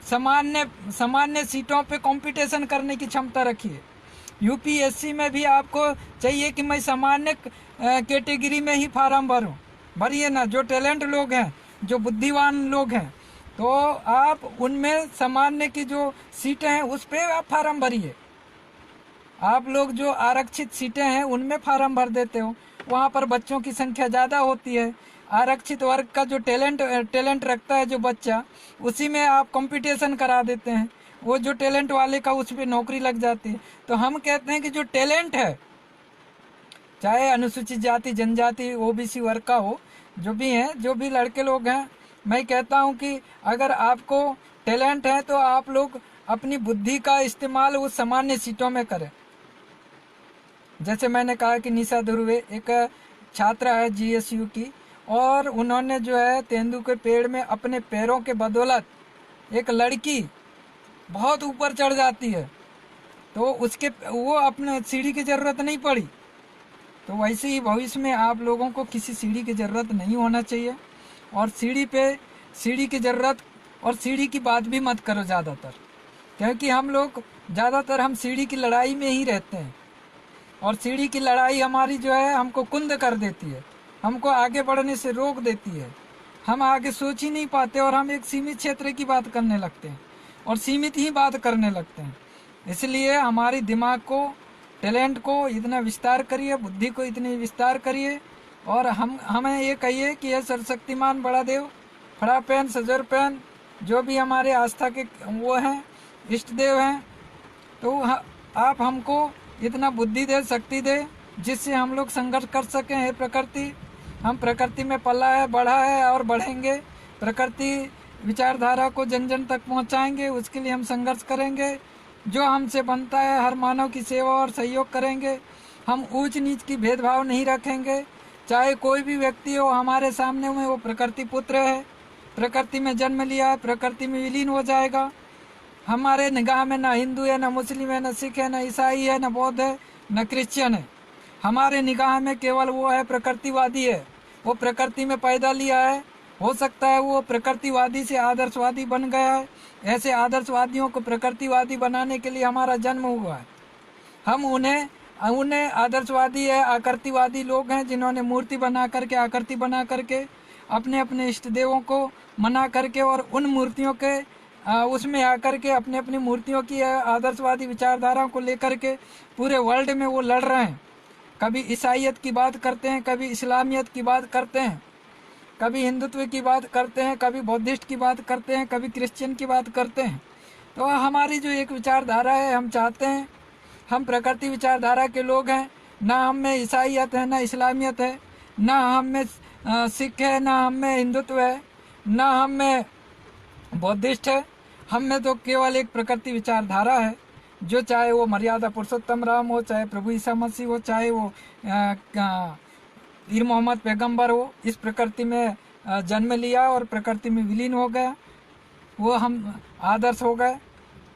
सामान्य सीटों पे कंपटीशन करने की क्षमता रखिए। UPSC में भी आपको चाहिए कि मैं सामान्य कैटेगरी में ही फार्म भरिए ना। जो टैलेंट लोग हैं, जो बुद्धिमान लोग हैं, तो आप उनमें सामान्य की जो सीटें हैं उस पर आप फार्म भरिए। आप लोग जो आरक्षित सीटें हैं उनमें फार्म भर देते हो, वहाँ पर बच्चों की संख्या ज़्यादा होती है। आरक्षित वर्ग का जो टैलेंट रखता है जो बच्चा, उसी में आप कंपटीशन करा देते हैं, वो जो टैलेंट वाले का उस पर नौकरी लग जाती है। तो हम कहते हैं कि जो टैलेंट है चाहे अनुसूचित जाति जनजाति ओबीसी वर्ग का हो, जो भी हैं, जो भी लड़के लोग हैं, मैं कहता हूं कि अगर आपको टैलेंट है तो आप लोग अपनी बुद्धि का इस्तेमाल उस सामान्य सीटों में करें। जैसे मैंने कहा कि निशा धुर्वे एक छात्रा है जीएसयू की, और उन्होंने जो है तेंदू के पेड़ में अपने पैरों के बदौलत एक लड़की बहुत ऊपर चढ़ जाती है, तो उसके वो अपने सीढ़ी की ज़रूरत नहीं पड़ी। तो वैसे ही भविष्य में आप लोगों को किसी सीढ़ी की ज़रूरत नहीं होना चाहिए, और सीढ़ी की ज़रूरत और सीढ़ी की बात भी मत करो ज़्यादातर, क्योंकि हम लोग ज़्यादातर हम सीढ़ी की लड़ाई में ही रहते हैं, और सीढ़ी की लड़ाई हमारी जो है हमको कुंद कर देती है, हमको आगे बढ़ने से रोक देती है। हम आगे सोच ही नहीं पाते और हम एक सीमित क्षेत्र की बात करने लगते हैं और सीमित ही बात करने लगते हैं। इसलिए हमारी दिमाग को, टैलेंट को इतना विस्तार करिए, बुद्धि को इतनी विस्तार करिए, और हमें ये कहिए कि यह सर्वशक्तिमान बड़ा देव, फड़ा पैन सजर पैन, जो भी हमारे आस्था के वो हैं, इष्ट देव हैं, तो आप हमको इतना बुद्धि दे, शक्ति दे, जिससे हम लोग संघर्ष कर सकें। हे प्रकृति, हम प्रकृति में पला है, बढ़ा है और बढ़ेंगे। प्रकृति विचारधारा को जन जन तक पहुंचाएंगे, उसके लिए हम संघर्ष करेंगे। जो हमसे बनता है हर मानव की सेवा और सहयोग करेंगे। हम ऊंच नीच की भेदभाव नहीं रखेंगे। चाहे कोई भी व्यक्ति हो हमारे सामने में, वो प्रकृति पुत्र है, प्रकृति में जन्म लिया है, प्रकृति में विलीन हो जाएगा। हमारे निगाह में ना हिंदू है, ना मुस्लिम है, ना सिख है, ना ईसाई है, ना बौद्ध है, ना क्रिश्चियन है। हमारे निगाह में केवल वो है प्रकृतिवादी है। वो प्रकृति में पैदा लिया है, हो सकता है वो प्रकृतिवादी से आदर्शवादी बन गया है। ऐसे आदर्शवादियों को प्रकृतिवादी बनाने के लिए हमारा जन्म हुआ है। हम उन्हें आदर्शवादी है, आकृतिवादी लोग हैं, जिन्होंने मूर्ति बना करके, आकृति बना करके अपने अपने इष्ट देवों को मना करके और उन मूर्तियों के उसमें आकर के अपने अपनी मूर्तियों की आदर्शवादी विचारधाराओं को लेकर के पूरे वर्ल्ड में वो लड़ रहे हैं। कभी ईसाइयत की बात करते हैं, कभी इस्लामियत की बात करते हैं, कभी हिंदुत्व की बात करते हैं, कभी बौद्धिस्ट की बात करते हैं, कभी क्रिश्चियन की बात करते हैं। तो हमारी जो एक विचारधारा है, हम चाहते हैं, हम प्रकृति विचारधारा के लोग हैं। ना हम में ईसाइयत है, ना इस्लामियत है, ना हम में सिख है, ना हम में हिंदुत्व है, ना हम में बौद्धिस्ट है। हम में तो केवल एक प्रकृति विचारधारा है, जो चाहे वो मर्यादा पुरुषोत्तम राम हो, चाहे प्रभु ईसा मसीह हो, चाहे वो पीर मोहम्मद पैगंबर हो, इस प्रकृति में जन्म लिया और प्रकृति में विलीन हो गया, वो हम आदर्श हो गए।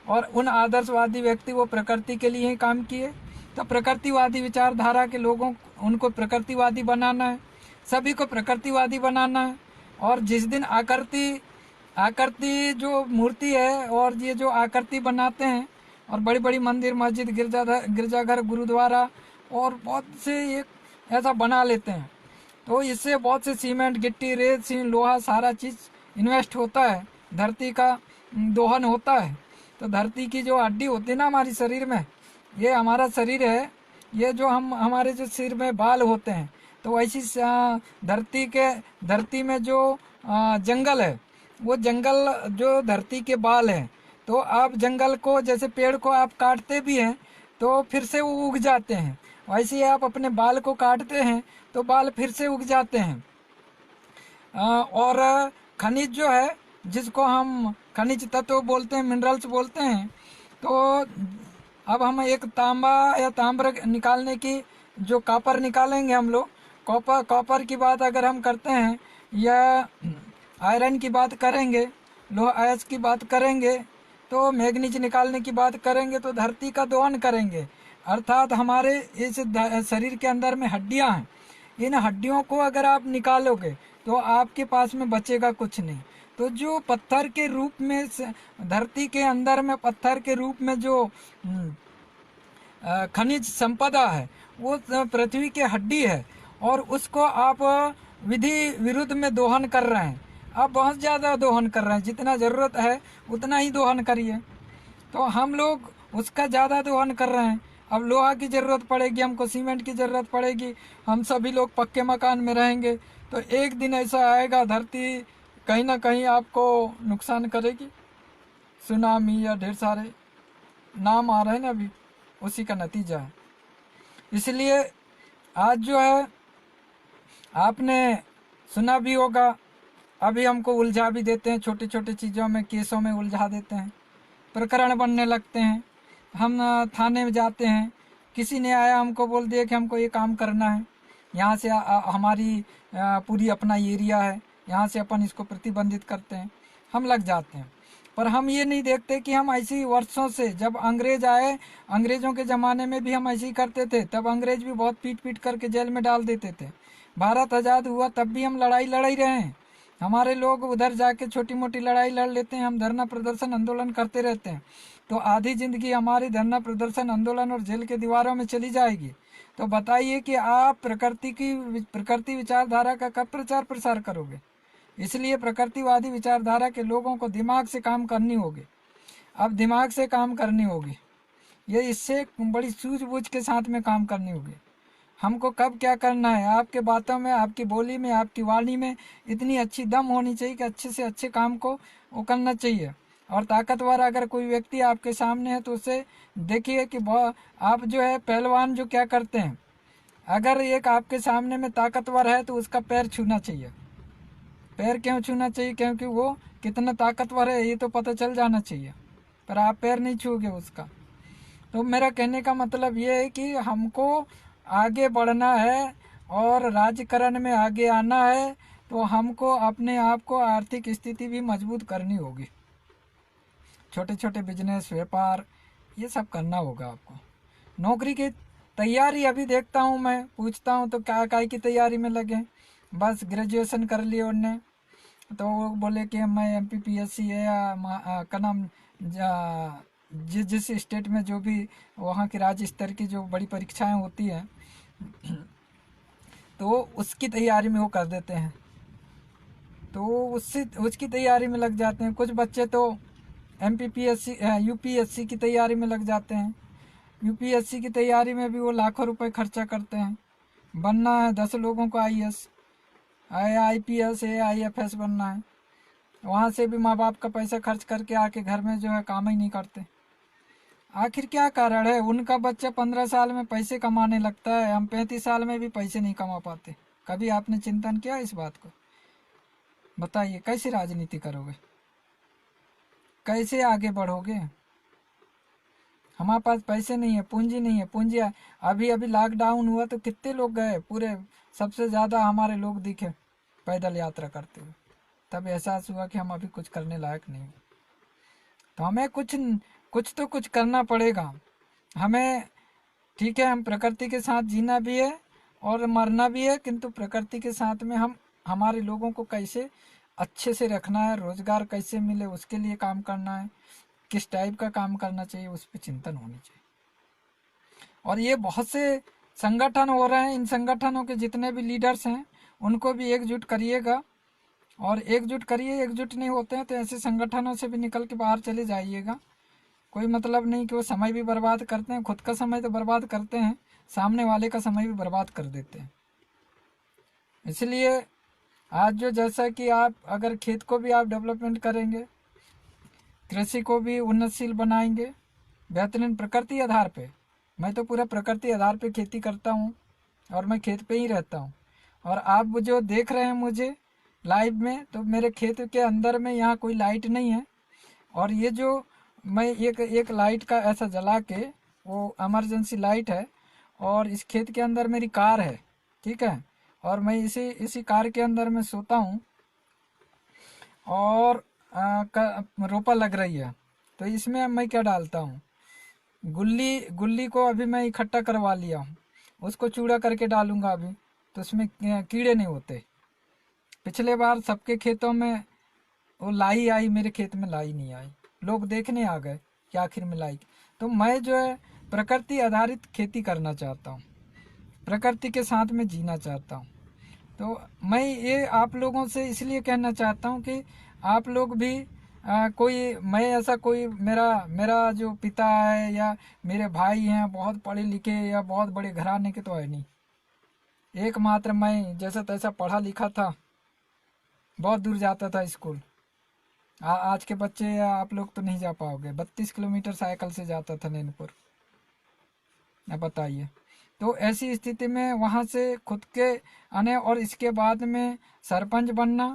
और उन आदर्शवादी व्यक्ति वो प्रकृति के लिए ही काम किए। तो प्रकृतिवादी विचारधारा के लोगों, उनको प्रकृतिवादी बनाना है, सभी को प्रकृतिवादी बनाना है। और जिस दिन आकृति जो मूर्ति है और ये जो आकृति बनाते हैं, और बड़ी बड़ी मंदिर, मस्जिद, गिरजाघर, गुरुद्वारा और बहुत से एक ऐसा बना लेते हैं, तो इससे बहुत से सीमेंट, गिट्टी, रेत, लोहा, सारा चीज़ इन्वेस्ट होता है, धरती का दोहन होता है। तो धरती की जो हड्डी होती है ना हमारी शरीर में, ये हमारा शरीर है, ये जो हमारे जो सिर में बाल होते हैं, तो वैसी धरती में जो जंगल है, वो जंगल जो धरती के बाल हैं। तो आप जंगल को, जैसे पेड़ को आप काटते भी हैं तो फिर से वो उग जाते हैं, वैसे ही आप अपने बाल को काटते हैं तो बाल फिर से उग जाते हैं। और खनिज जो है, जिसको हम खनिज तत्व बोलते हैं, मिनरल्स बोलते हैं, तो अब हम एक तांबा या ताम्र निकालने की, जो कॉपर निकालेंगे हम लोग, कॉपर की बात अगर हम करते हैं, या आयरन की बात करेंगे, लोहा अयस्क की बात करेंगे, तो मैग्नीज निकालने की बात करेंगे, तो धरती का दोहन करेंगे। अर्थात हमारे इस शरीर के अंदर में हड्डियां हैं, इन हड्डियों को अगर आप निकालोगे तो आपके पास में बचेगा कुछ नहीं। तो जो पत्थर के रूप में, धरती के अंदर में पत्थर के रूप में जो खनिज संपदा है, वो पृथ्वी की हड्डी है, और उसको आप विधि विरुद्ध में दोहन कर रहे हैं। आप बहुत ज़्यादा दोहन कर रहे हैं, जितना ज़रूरत है उतना ही दोहन करिए। तो हम लोग उसका ज़्यादा दोहन कर रहे हैं। अब लोहा की ज़रूरत पड़ेगी, हमको सीमेंट की ज़रूरत पड़ेगी, हम सभी लोग पक्के मकान में रहेंगे, तो एक दिन ऐसा आएगा धरती कहीं ना कहीं आपको नुकसान करेगी। सुनामी या ढेर सारे नाम आ रहे हैं ना अभी, उसी का नतीजा है। इसलिए आज जो है आपने सुना भी होगा, अभी हमको उलझा भी देते हैं, छोटी छोटी चीज़ों में, केसों में उलझा देते हैं, प्रकरण बनने लगते हैं। हम थाने में जाते हैं, किसी ने आया हमको बोल दिया कि हमको ये काम करना है, यहाँ से हमारी पूरी अपना एरिया है, यहाँ से अपन इसको प्रतिबंधित करते हैं, हम लग जाते हैं। पर हम ये नहीं देखते कि हम ऐसे ही वर्षों से, जब अंग्रेज आए, अंग्रेजों के ज़माने में भी हम ऐसे ही करते थे, तब अंग्रेज भी बहुत पीट पीट करके जेल में डाल देते थे। भारत आज़ाद हुआ तब भी हम लड़ाई लड़ ही रहे हैं। हमारे लोग उधर जाके छोटी मोटी लड़ाई लड़ लेते हैं, हम धरना प्रदर्शन आंदोलन करते रहते हैं। तो आधी जिंदगी हमारी धरना प्रदर्शन आंदोलन और जेल के दीवारों में चली जाएगी। तो बताइए कि आप प्रकृति विचारधारा का कब प्रचार प्रसार करोगे? इसलिए प्रकृतिवादी विचारधारा के लोगों को दिमाग से काम करनी होगी। अब दिमाग से काम करनी होगी, ये इससे बड़ी सूझबूझ के साथ में काम करनी होगी। हमको कब क्या करना है, आपके बातों में, आपकी बोली में, आपकी वाणी में इतनी अच्छी दम होनी चाहिए कि अच्छे से अच्छे काम को वो करना चाहिए। और ताकतवर अगर कोई व्यक्ति आपके सामने है तो उसे देखिए कि आप जो है पहलवान जो क्या करते हैं, अगर एक आपके सामने में ताकतवर है तो उसका पैर छूना चाहिए। पैर क्यों छूना चाहिए? क्योंकि वो कितना ताकतवर है ये तो पता चल जाना चाहिए, पर आप पैर नहीं छूओगे उसका। तो मेरा कहने का मतलब ये है कि हमको आगे बढ़ना है और राजकरण में आगे आना है, तो हमको अपने आप को आर्थिक स्थिति भी मजबूत करनी होगी। छोटे छोटे बिजनेस, व्यापार, ये सब करना होगा आपको। नौकरी की तैयारी अभी देखता हूँ, मैं पूछता हूँ तो क्या काय की तैयारी में लगे, बस ग्रेजुएशन कर लिए उनने, तो वो बोले कि मैं MPPSC है या का नाम जिस स्टेट में जो भी वहाँ की राज्य स्तर की जो बड़ी परीक्षाएं होती हैं तो उसकी तैयारी में वो कर देते हैं, तो उसकी तैयारी में लग जाते हैं। कुछ बच्चे तो MPPSC UPSC की तैयारी में लग जाते हैं। UPSC की तैयारी में भी वो लाखों रुपए खर्चा करते हैं। बनना है 10 लोगों को IAS, IPS, AIFS बनना है, वहाँ से भी माँ बाप का पैसा खर्च करके आके घर में जो है काम ही नहीं करते। आखिर क्या कारण है? उनका बच्चा 15 साल में पैसे कमाने लगता है, हम 35 साल में भी पैसे नहीं कमा पाते। कभी आपने चिंतन किया इस बात को? बताइए कैसे राजनीति करोगे, कैसे आगे बढ़ोगे? हमारे पास पैसे नहीं है, पूंजी नहीं है। पूंजी अभी अभी लॉकडाउन हुआ तो कितने लोग गए, पूरे सबसे ज़्यादा हमारे लोग दिखे पैदल यात्रा करते हुए। तब एहसास हुआ कि हम अभी कुछ करने लायक नहीं, तो हमें कुछ करना पड़ेगा हमें। ठीक है, हम प्रकृति के साथ जीना भी है और मरना भी है, किंतु प्रकृति के साथ में हम हमारे लोगों को कैसे अच्छे से रखना है, रोजगार कैसे मिले उसके लिए काम करना है, किस टाइप का काम करना चाहिए उस पर चिंतन होनी चाहिए। और ये बहुत से संगठन हो रहे हैं, इन संगठनों के जितने भी लीडर्स हैं उनको भी एकजुट करिएगा, और एकजुट करिए। एकजुट नहीं होते हैं तो ऐसे संगठनों से भी निकल के बाहर चले जाइएगा। कोई मतलब नहीं कि वो समय भी बर्बाद करते हैं, खुद का समय तो बर्बाद करते हैं, सामने वाले का समय भी बर्बाद कर देते हैं। इसलिए आज जो जैसा कि आप अगर खेत को भी आप डेवलपमेंट करेंगे, कृषि को भी उन्नतशील बनाएंगे बेहतरीन प्रकृति आधार पे। मैं तो पूरा प्रकृति आधार पे खेती करता हूँ और मैं खेत पे ही रहता हूँ। और आप जो देख रहे हैं मुझे लाइव में, तो मेरे खेत के अंदर में यहाँ कोई लाइट नहीं है, और ये जो मैं एक लाइट का ऐसा जला के, वो इमरजेंसी लाइट है, और इस खेत के अंदर मेरी कार है, ठीक है, और मैं इसी कार के अंदर में सोता हूँ, और रोपा लग रही है। तो इसमें मैं क्या डालता हूँ, गुल्ली को अभी मैं इकट्ठा करवा लिया हूँ, उसको चूड़ा करके डालूंगा अभी, तो उसमें कीड़े नहीं होते। पिछले बार सबके खेतों में वो लाई आई, मेरे खेत में लाई नहीं आई, लोग देखने आ गए कि आखिर में लाई। तो मैं जो है प्रकृति आधारित खेती करना चाहता हूँ, प्रकृति के साथ में जीना चाहता हूँ। तो मैं ये आप लोगों से इसलिए कहना चाहता हूँ कि आप लोग भी मैं ऐसा कोई मेरा जो पिता है या मेरे भाई हैं बहुत पढ़े लिखे या बहुत बड़े घराने के तो है नहीं, एकमात्र मैं जैसा तैसा पढ़ा लिखा था, बहुत दूर जाता था स्कूल। आज के बच्चे आप लोग तो नहीं जा पाओगे, 32 किलोमीटर साइकिल से जाता था नैनपुर। अब बताइए, तो ऐसी स्थिति में वहाँ से खुद के आने और इसके बाद में सरपंच बनना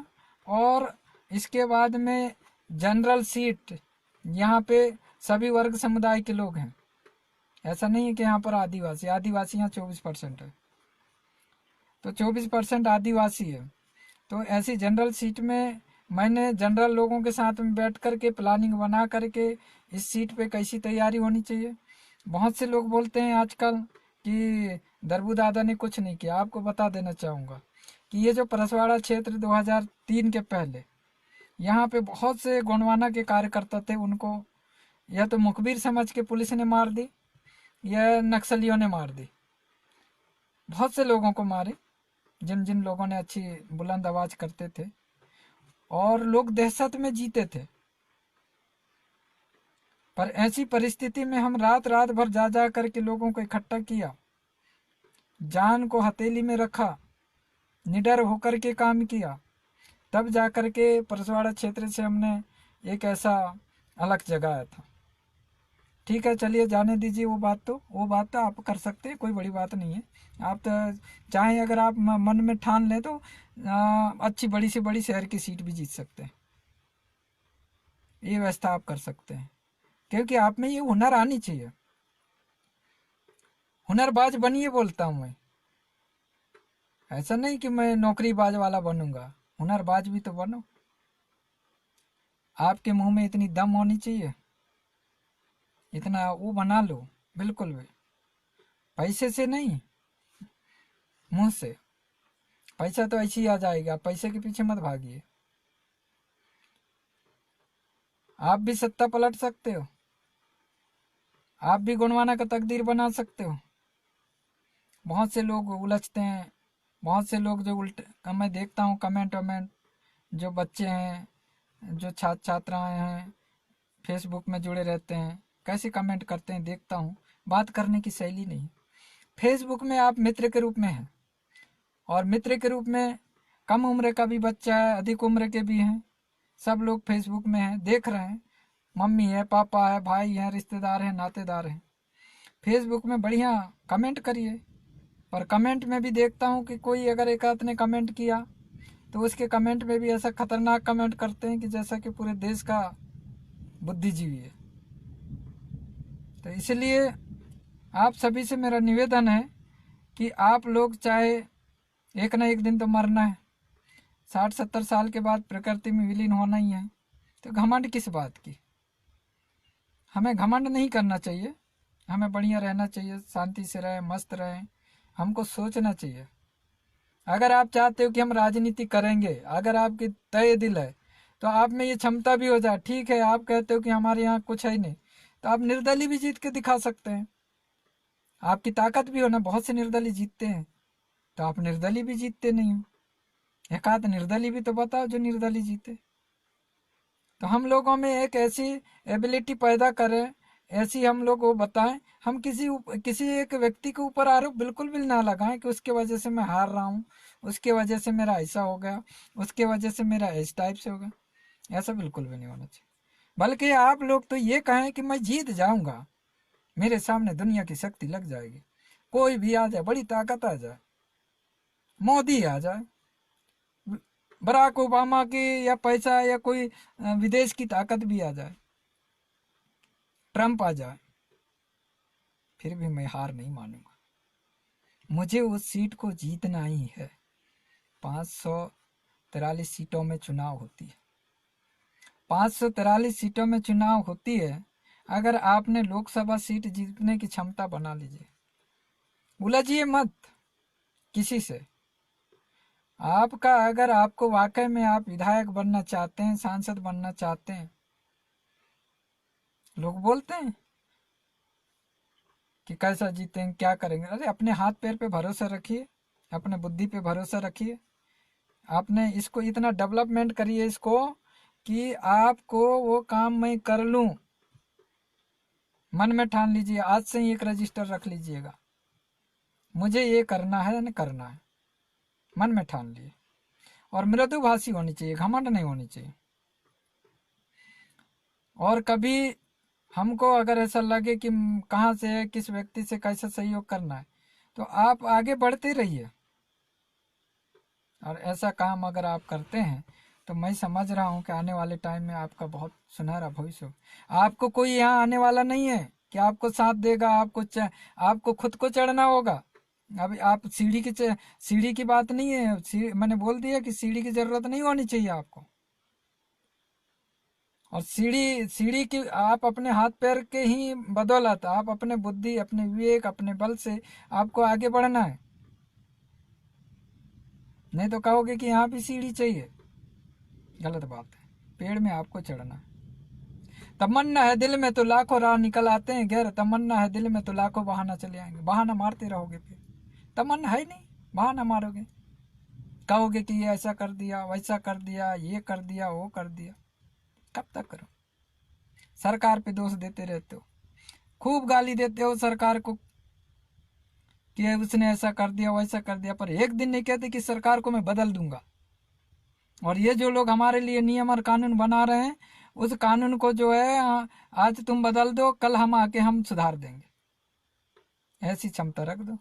और इसके बाद में जनरल सीट, यहाँ पे सभी वर्ग समुदाय के लोग हैं। ऐसा नहीं है कि यहाँ पर आदिवासी यहाँ 24% है, तो 24% आदिवासी है। तो ऐसी जनरल सीट में मैंने जनरल लोगों के साथ में बैठ कर के प्लानिंग बना करके इस सीट पे कैसी तैयारी होनी चाहिए। बहुत से लोग बोलते हैं आजकल कि दरबू दादा ने कुछ नहीं किया। आपको बता देना चाहूँगा कि ये जो परसवाड़ा क्षेत्र 2003 के पहले यहाँ पे बहुत से गोंडवाना के कार्यकर्ता थे, उनको या तो मुखबिर समझ के पुलिस ने मार दी या नक्सलियों ने मार दी। बहुत से लोगों को मारे जिन जिन लोगों ने अच्छी बुलंद आवाज करते थे, और लोग दहशत में जीते थे। पर ऐसी परिस्थिति में हम रात रात भर जा जा करके लोगों को इकट्ठा किया, जान को हथेली में रखा, निडर होकर के काम किया, तब जा करके परसवाड़ा क्षेत्र से हमने एक ऐसा अलग जगाया था। ठीक है, चलिए जाने दीजिए वो बात तो आप कर सकते हैं, कोई बड़ी बात नहीं है। आप तो चाहे अगर आप मन में ठान लें तो अच्छी बड़ी से बड़ी शहर की सीट भी जीत सकते हैं। ये व्यवस्था आप कर सकते हैं, क्योंकि आप में ये हुनर आनी चाहिए। हुनरबाज बनिए बोलता हूँ मैं, ऐसा नहीं कि मैं नौकरीबाज वाला बनूंगा। हुनरबाज भी तो बनो। आपके मुंह में इतनी दम होनी चाहिए, इतना वो बना लो, बिल्कुल भी पैसे से नहीं, मुंह से। पैसा तो ऐसे ही आ जाएगा, पैसे के पीछे मत भागिए। आप भी सत्ता पलट सकते हो, आप भी गोंडवाना का तकदीर बना सकते हो। बहुत से लोग उलझते हैं, बहुत से लोग जो उल्टे, मैं देखता हूँ कमेंट वमेंट, जो बच्चे हैं, जो छात्र छात्राएं हैं, फेसबुक में जुड़े रहते हैं, कैसे कमेंट करते हैं देखता हूँ। बात करने की शैली नहीं। फेसबुक में आप मित्र के रूप में हैं, और मित्र के रूप में कम उम्र का भी बच्चा है, अधिक उम्र के भी हैं, सब लोग फेसबुक में हैं, देख रहे हैं। मम्मी है, पापा है, भाई हैं, रिश्तेदार हैं, नातेदार हैं। फेसबुक में बढ़िया कमेंट करिए। और कमेंट में भी देखता हूँ कि कोई अगर एक आध ने कमेंट किया तो उसके कमेंट में भी ऐसा खतरनाक कमेंट करते हैं कि जैसा कि पूरे देश का बुद्धिजीवी है। तो इसलिए आप सभी से मेरा निवेदन है कि आप लोग चाहे एक ना एक दिन तो मरना है, 60-70 साल के बाद प्रकृति में विलीन होना ही है, तो घमंड किस बात की। हमें घमंड नहीं करना चाहिए, हमें बढ़िया रहना चाहिए, शांति से रहें, मस्त रहें। हमको सोचना चाहिए। अगर आप चाहते हो कि हम राजनीति करेंगे, अगर आपकी तय दिल है, तो आप में ये क्षमता भी हो जाए। ठीक है, आप कहते हो कि हमारे यहाँ कुछ है ही नहीं, तो आप निर्दलीय भी जीत के दिखा सकते हैं। आपकी ताकत भी हो ना, बहुत से निर्दलीय जीतते हैं, तो आप निर्दलीय भी जीतते नहीं हो। एक आध निर्दलीय भी तो बताओ जो निर्दलीय जीते। तो हम लोगों में एक ऐसी एबिलिटी पैदा करें, ऐसी हम लोग वो बताएं। हम किसी एक व्यक्ति के ऊपर आरोप बिल्कुल भी ना लगाएं कि उसके वजह से मैं हार रहा हूँ, उसके वजह से मेरा ऐसा हो गया, उसके वजह से मेरा इस टाइप से हो गया। ऐसा बिल्कुल भी नहीं होना चाहिए। बल्कि आप लोग तो ये कहें कि मैं जीत जाऊंगा, मेरे सामने दुनिया की शक्ति लग जाएगी, कोई भी आ जाए, बड़ी ताकत आ जाए, मोदी आ जाए, बराक ओबामा की, या पैसा या कोई विदेश की ताकत भी आ जाए, ट्रंप आ जाए, फिर भी मैं हार नहीं मानूंगा। मुझे उस सीट को जीतना ही है। 543 सीटों में चुनाव होती है, 543 सीटों में चुनाव होती है। अगर आपने लोकसभा सीट जीतने की क्षमता बना लीजिए, उलझिए मत किसी से। आपका अगर आपको वाकई में आप विधायक बनना चाहते हैं, सांसद बनना चाहते हैं, लोग बोलते हैं कि कैसा जीतेंगे, क्या करेंगे। अरे अपने हाथ पैर पे भरोसा रखिए, अपने बुद्धि पे भरोसा रखिए। आपने इसको इतना डेवलपमेंट करिए इसको कि आपको वो काम मैं कर लूं। मन में ठान लीजिए, आज से ही एक रजिस्टर रख लीजिएगा, मुझे ये करना है ना करना है, मन में ठान लिए। और मृदुभाषी होनी चाहिए, घमंड नहीं होनी चाहिए। और कभी हमको अगर ऐसा लगे कि कहाँ से किस व्यक्ति से कैसा सहयोग करना है, तो आप आगे बढ़ते रहिए। और ऐसा काम अगर आप करते हैं तो मैं समझ रहा हूँ कि आने वाले टाइम में आपका बहुत सुनहरा भविष्य हो। आपको कोई यहाँ आने वाला नहीं है कि आपको साथ देगा, आपको खुद को चढ़ना होगा। अभी आप सीढ़ी की बात नहीं है, मैंने बोल दिया कि सीढ़ी की जरूरत नहीं होनी चाहिए आपको। और सीढ़ी सीढ़ी की आप अपने हाथ पैर के ही बदौलत, आप अपने बुद्धि, अपने विवेक, अपने बल से आपको आगे बढ़ना है। नहीं तो कहोगे कि यहाँ भी सीढ़ी चाहिए, गलत बात है। पेड़ में आपको चढ़ना है। तमन्ना है दिल में तो लाखों राह निकल आते हैं गैर, तमन्ना है दिल में तो लाखों बहाना चले आएंगे। बहाना मारते रहोगे, फिर तमन्ना है नहीं, बहाना मारोगे, कहोगे कि ये ऐसा कर दिया, वैसा कर दिया, ये कर दिया, वो कर दिया। कब तक करो? सरकार पे दोष देते रहते हो, खूब गाली देते हो सरकार को कि उसने ऐसा कर दिया, वैसा कर दिया, पर एक दिन नहीं कहते कि सरकार को मैं बदल दूंगा। और ये जो लोग हमारे लिए नियम और कानून बना रहे हैं, उस कानून को जो है आज तुम बदल दो, कल हम आके हम सुधार देंगे, ऐसी क्षमता रख दो।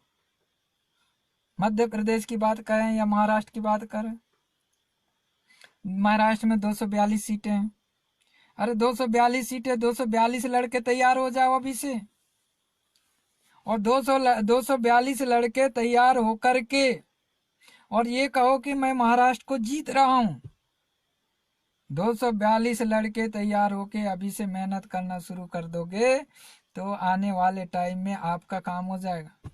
मध्य प्रदेश की बात करें या महाराष्ट्र की बात करें, महाराष्ट्र में 242 सीटें हैं। अरे 242 सीटें, 242 लड़के तैयार हो जाओ अभी से। और 242 लड़के तैयार होकर के और ये कहो कि मैं महाराष्ट्र को जीत रहा हूं। 242 लड़के तैयार होके अभी से मेहनत करना शुरू कर दोगे तो आने वाले टाइम में आपका काम हो जाएगा।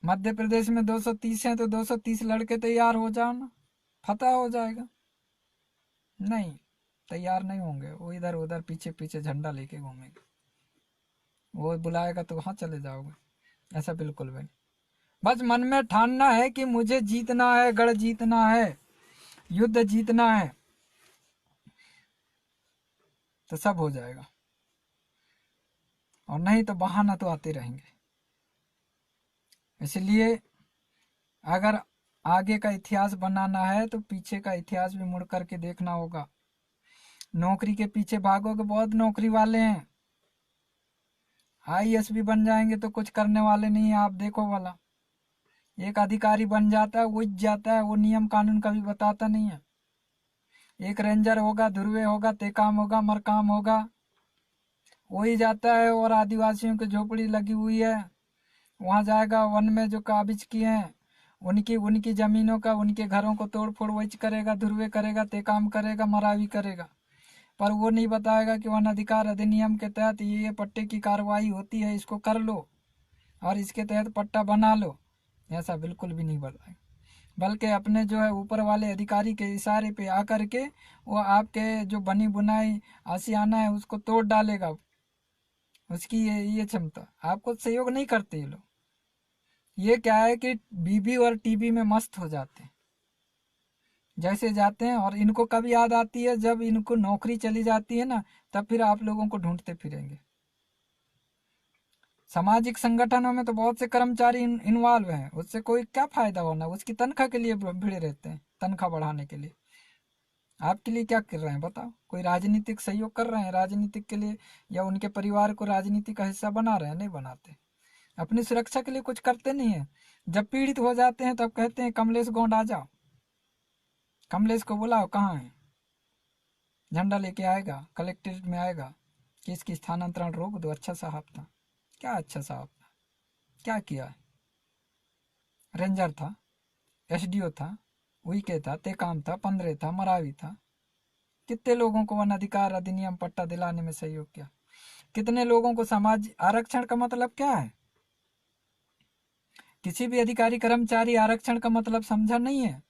मध्य प्रदेश में 230 हैं तो 230 लड़के तैयार हो जाओ ना, फतह हो जाएगा। नहीं, तैयार नहीं होंगे, वो इधर उधर पीछे पीछे झंडा लेके घूमेंगे। वो बुलाएगा तो वहां चले जाओगे, ऐसा बिल्कुल भी नहीं। बस मन में ठानना है कि मुझे जीतना है, गढ़ जीतना है, युद्ध जीतना है, तो सब हो जाएगा। और नहीं तो बहाना तो आते रहेंगे। इसलिए अगर आगे का इतिहास बनाना है तो पीछे का इतिहास भी मुड़ करके देखना होगा। नौकरी के पीछे भागोगे, बहुत नौकरी वाले हैं, आईएएस भी बन जाएंगे तो कुछ करने वाले नहीं है। आप देखो वाला, एक अधिकारी बन जाता है, वो इज जाता है, वो नियम कानून कभी बताता नहीं है। एक रेंजर होगा, ध्रुवे होगा, तेकाम होगा, मरकाम होगा, वही जाता है और आदिवासियों की झोपड़ी लगी हुई है वहां जाएगा, वन में जो काबिज किए हैं उनकी उनकी जमीनों का, उनके घरों को तोड़ फोड़ वही करेगा, ध्रुवे करेगा, तेकाम करेगा, मरावी करेगा। पर वो नहीं बताएगा कि वन अधिकार अधिनियम के तहत ये पट्टे की कार्रवाई होती है, इसको कर लो और इसके तहत पट्टा बना लो। ऐसा बिल्कुल भी नहीं बताएगा, बल्कि अपने जो है ऊपर वाले अधिकारी के इशारे पे आकर के वो आपके जो बनी बुनाई आशियाना है उसको तोड़ डालेगा। उसकी ये क्षमता, आपको सहयोग नहीं करते ये लोग। ये क्या है कि बीबी और टीबी में मस्त हो जाते हैं, जैसे जाते हैं। और इनको कब याद आती है? जब इनको नौकरी चली जाती है ना, तब फिर आप लोगों को ढूंढते फिरेंगे। सामाजिक संगठनों में तो बहुत से कर्मचारी इन्वॉल्व हैं, उससे कोई क्या फायदा होना, उसकी तनख्वाह के लिए भिड़े रहते हैं, तनख्वाह बढ़ाने के लिए। आपके लिए क्या कर रहे हैं बताओ? कोई राजनीतिक सहयोग कर रहे हैं राजनीतिक के लिए, या उनके परिवार को राजनीति का हिस्सा बना रहे हैं? नहीं बनाते। अपनी सुरक्षा के लिए कुछ करते नहीं है। जब पीड़ित हो जाते हैं तब कहते हैं कमलेश गौंड आ जाओ, कमलेश को बुलाओ, कहाँ है? झंडा लेके आएगा, कलेक्ट्रेट में आएगा कि इसकी स्थानांतरण रोक दो। अच्छा साहब था, क्या अच्छा साहब था, क्या किया? रेंजर था, एसडीओ था, वीके था, तेकाम था, पंद्रे था, मरावी था। कितने लोगों को वन अधिकार अधिनियम पट्टा दिलाने में सहयोग किया? कितने लोगों को समाज आरक्षण का मतलब क्या है? किसी भी अधिकारी कर्मचारी आरक्षण का मतलब समझा नहीं है,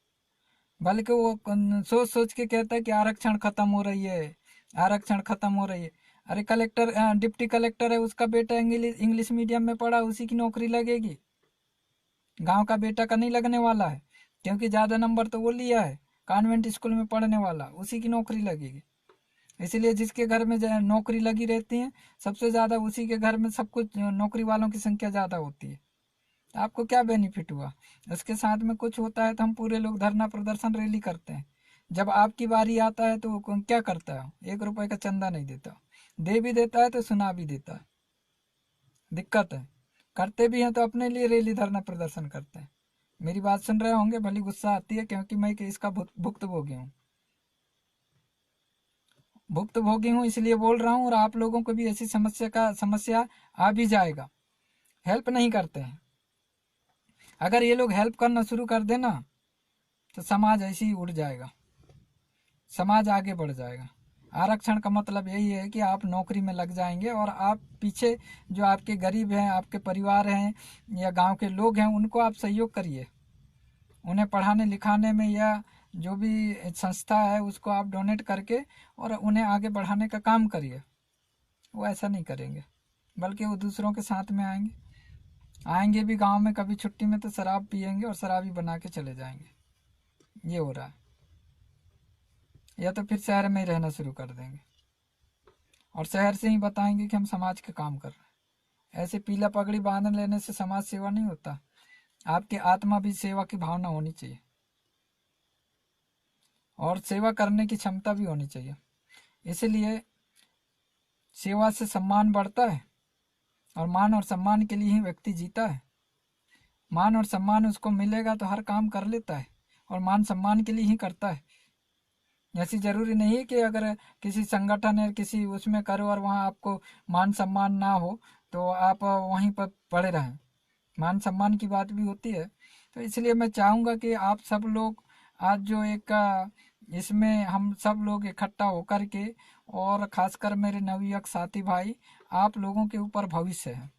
बल्कि वो सोच सोच के कहता है कि आरक्षण खत्म हो रही है, आरक्षण खत्म हो रही है। अरे कलेक्टर, डिप्टी कलेक्टर है, उसका बेटा इंग्लिश मीडियम में पढ़ा, उसी की नौकरी लगेगी। गांव का बेटा का नहीं लगने वाला है, क्योंकि ज्यादा नंबर तो वो लिया है, कॉन्वेंट स्कूल में पढ़ने वाला, उसी की नौकरी लगेगी। इसलिए जिसके घर में नौकरी लगी रहती है, सबसे ज्यादा उसी के घर में सब कुछ नौकरी वालों की संख्या ज्यादा होती है। आपको क्या बेनिफिट हुआ? उसके साथ में कुछ होता है तो हम पूरे लोग धरना प्रदर्शन रैली करते हैं। जब आपकी बारी आता है तो क्या करता है? 1 रुपए का चंदा नहीं देता, दे भी देता है तो सुना भी देता है। दिक्कत है। करते भी हैं तो अपने लिए रैली धरना प्रदर्शन करते हैं। मेरी बात सुन रहे होंगे, भली गुस्सा आती है क्योंकि मैं इसका भुक्तभोगी हूँ, भुक्तभोगी हूँ, इसलिए बोल रहा हूँ। और आप लोगों को भी ऐसी समस्या आ भी जाएगा। हेल्प नहीं करते हैं। अगर ये लोग हेल्प करना शुरू कर देना तो समाज ऐसे ही उड़ जाएगा, समाज आगे बढ़ जाएगा। आरक्षण का मतलब यही है कि आप नौकरी में लग जाएंगे और आप पीछे जो आपके गरीब हैं, आपके परिवार हैं या गांव के लोग हैं, उनको आप सहयोग करिए। उन्हें पढ़ाने लिखाने में या जो भी संस्था है उसको आप डोनेट करके और उन्हें आगे बढ़ाने का काम करिए। वो ऐसा नहीं करेंगे, बल्कि वो दूसरों के साथ में आएंगे भी गांव में कभी छुट्टी में तो शराब पियेंगे और शराबी बना के चले जाएंगे। ये हो रहा है। या तो फिर शहर में ही रहना शुरू कर देंगे और शहर से ही बताएंगे कि हम समाज के काम कर रहे हैं। ऐसे पीला पगड़ी बांध लेने से समाज सेवा नहीं होता। आपकी आत्मा भी सेवा की भावना होनी चाहिए और सेवा करने की क्षमता भी होनी चाहिए। इसलिए सेवा से सम्मान बढ़ता है और मान और सम्मान के लिए ही व्यक्ति जीता है। मान और सम्मान उसको मिलेगा तो हर काम कर लेता है और मान सम्मान के लिए ही करता है। ऐसी जरूरी नहीं है कि अगर किसी संगठन है किसी उसमें करो और वहाँ आपको मान सम्मान ना हो तो आप वहीं पर पड़े रहें। मान सम्मान की बात भी होती है। तो इसलिए मैं चाहूँगा कि आप सब लोग आज जो एक इसमें हम सब लोग इकट्ठा होकर के, और खासकर मेरे नवयुवक साथी भाई, आप लोगों के ऊपर भविष्य है।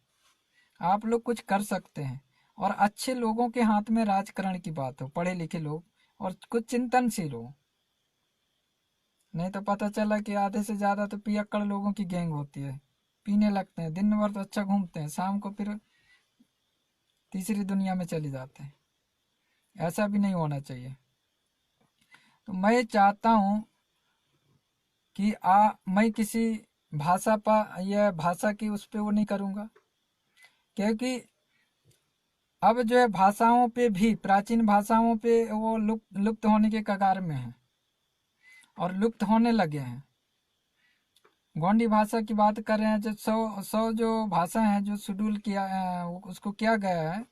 आप लोग कुछ कर सकते हैं और अच्छे लोगों के हाथ में राजकारण की बात हो, पढ़े लिखे लोग और कुछ चिंतनशील हो। नहीं तो पता चला कि आधे से ज़्यादा तो पियक्कड़ लोगों की गैंग होती है, पीने लगते हैं, दिन भर तो अच्छा घूमते हैं, शाम को फिर तीसरी दुनिया में चले जाते हैं। ऐसा भी नहीं होना चाहिए। तो मैं चाहता हूँ कि मैं किसी भाषा पर या भाषा की उस पर वो नहीं करूँगा, क्योंकि अब जो है भाषाओं पे भी, प्राचीन भाषाओं पे वो लुप्त होने के कगार में है और लुप्त होने लगे हैं। गोंडी भाषा की बात कर रहे हैं, जो सौ जो भाषा है जो शेड्यूल किया उसको किया गया है,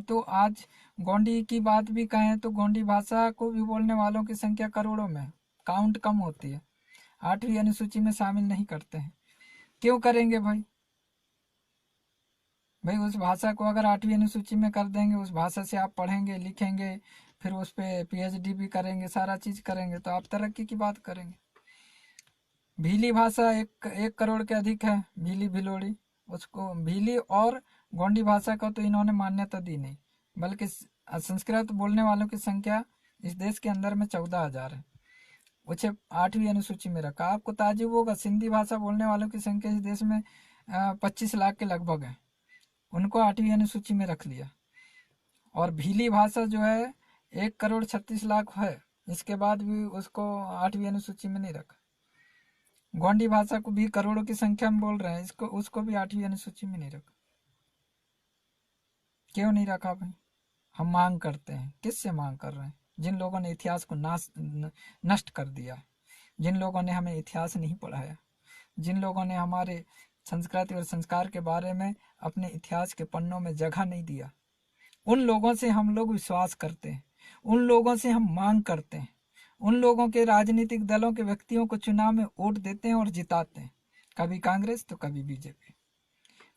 तो आज गोंडी की बात भी कहें तो गोंडी भाषा को भी बोलने वालों की संख्या करोड़ों में, काउंट कम होती है, 8वीं अनुसूची में शामिल नहीं करते हैं। क्यों करेंगे भाई? भाई उस भाषा को अगर 8वीं अनुसूची में कर देंगे, उस भाषा से आप पढ़ेंगे लिखेंगे, फिर उस पर पीएचडी भी करेंगे, सारा चीज़ करेंगे, तो आप तरक्की की बात करेंगे। भीली भाषा एक करोड़ के अधिक है, भीली भिलोड़ी, उसको भीली और गोंडी भाषा को तो इन्होंने मान्यता दी नहीं, बल्कि संस्कृत बोलने वालों की संख्या इस देश के अंदर में 14,000 है, उसे 8वीं अनुसूची में रखा। आपको ताजुब होगा, सिंधी भाषा बोलने वालों की संख्या इस देश में 25 लाख के लगभग है, उनको 8वीं अनुसूची में रख लिया। और भीली भाषा जो है 1,36,00,000 है, इसके बाद भी उसको 8वीं अनुसूची में नहीं रखा। गोंडी भाषा को भी करोड़ों की संख्या में बोल रहे हैं, इसको उसको भी 8वीं अनुसूची में नहीं रखा। क्यों नहीं रखा भाई? हम मांग करते हैं। किससे मांग कर रहे हैं? जिन लोगों ने इतिहास को नष्ट कर दिया, जिन लोगों ने हमें इतिहास नहीं पढ़ाया, जिन लोगों ने हमारे संस्कृति और संस्कार के बारे में अपने इतिहास के पन्नों में जगह नहीं दिया, उन लोगों से हम लोग विश्वास करते हैं, उन लोगों से हम मांग करते हैं, उन लोगों के राजनीतिक दलों के व्यक्तियों को चुनाव में वोट देते हैं और जिताते हैं, कभी कांग्रेस तो कभी बीजेपी।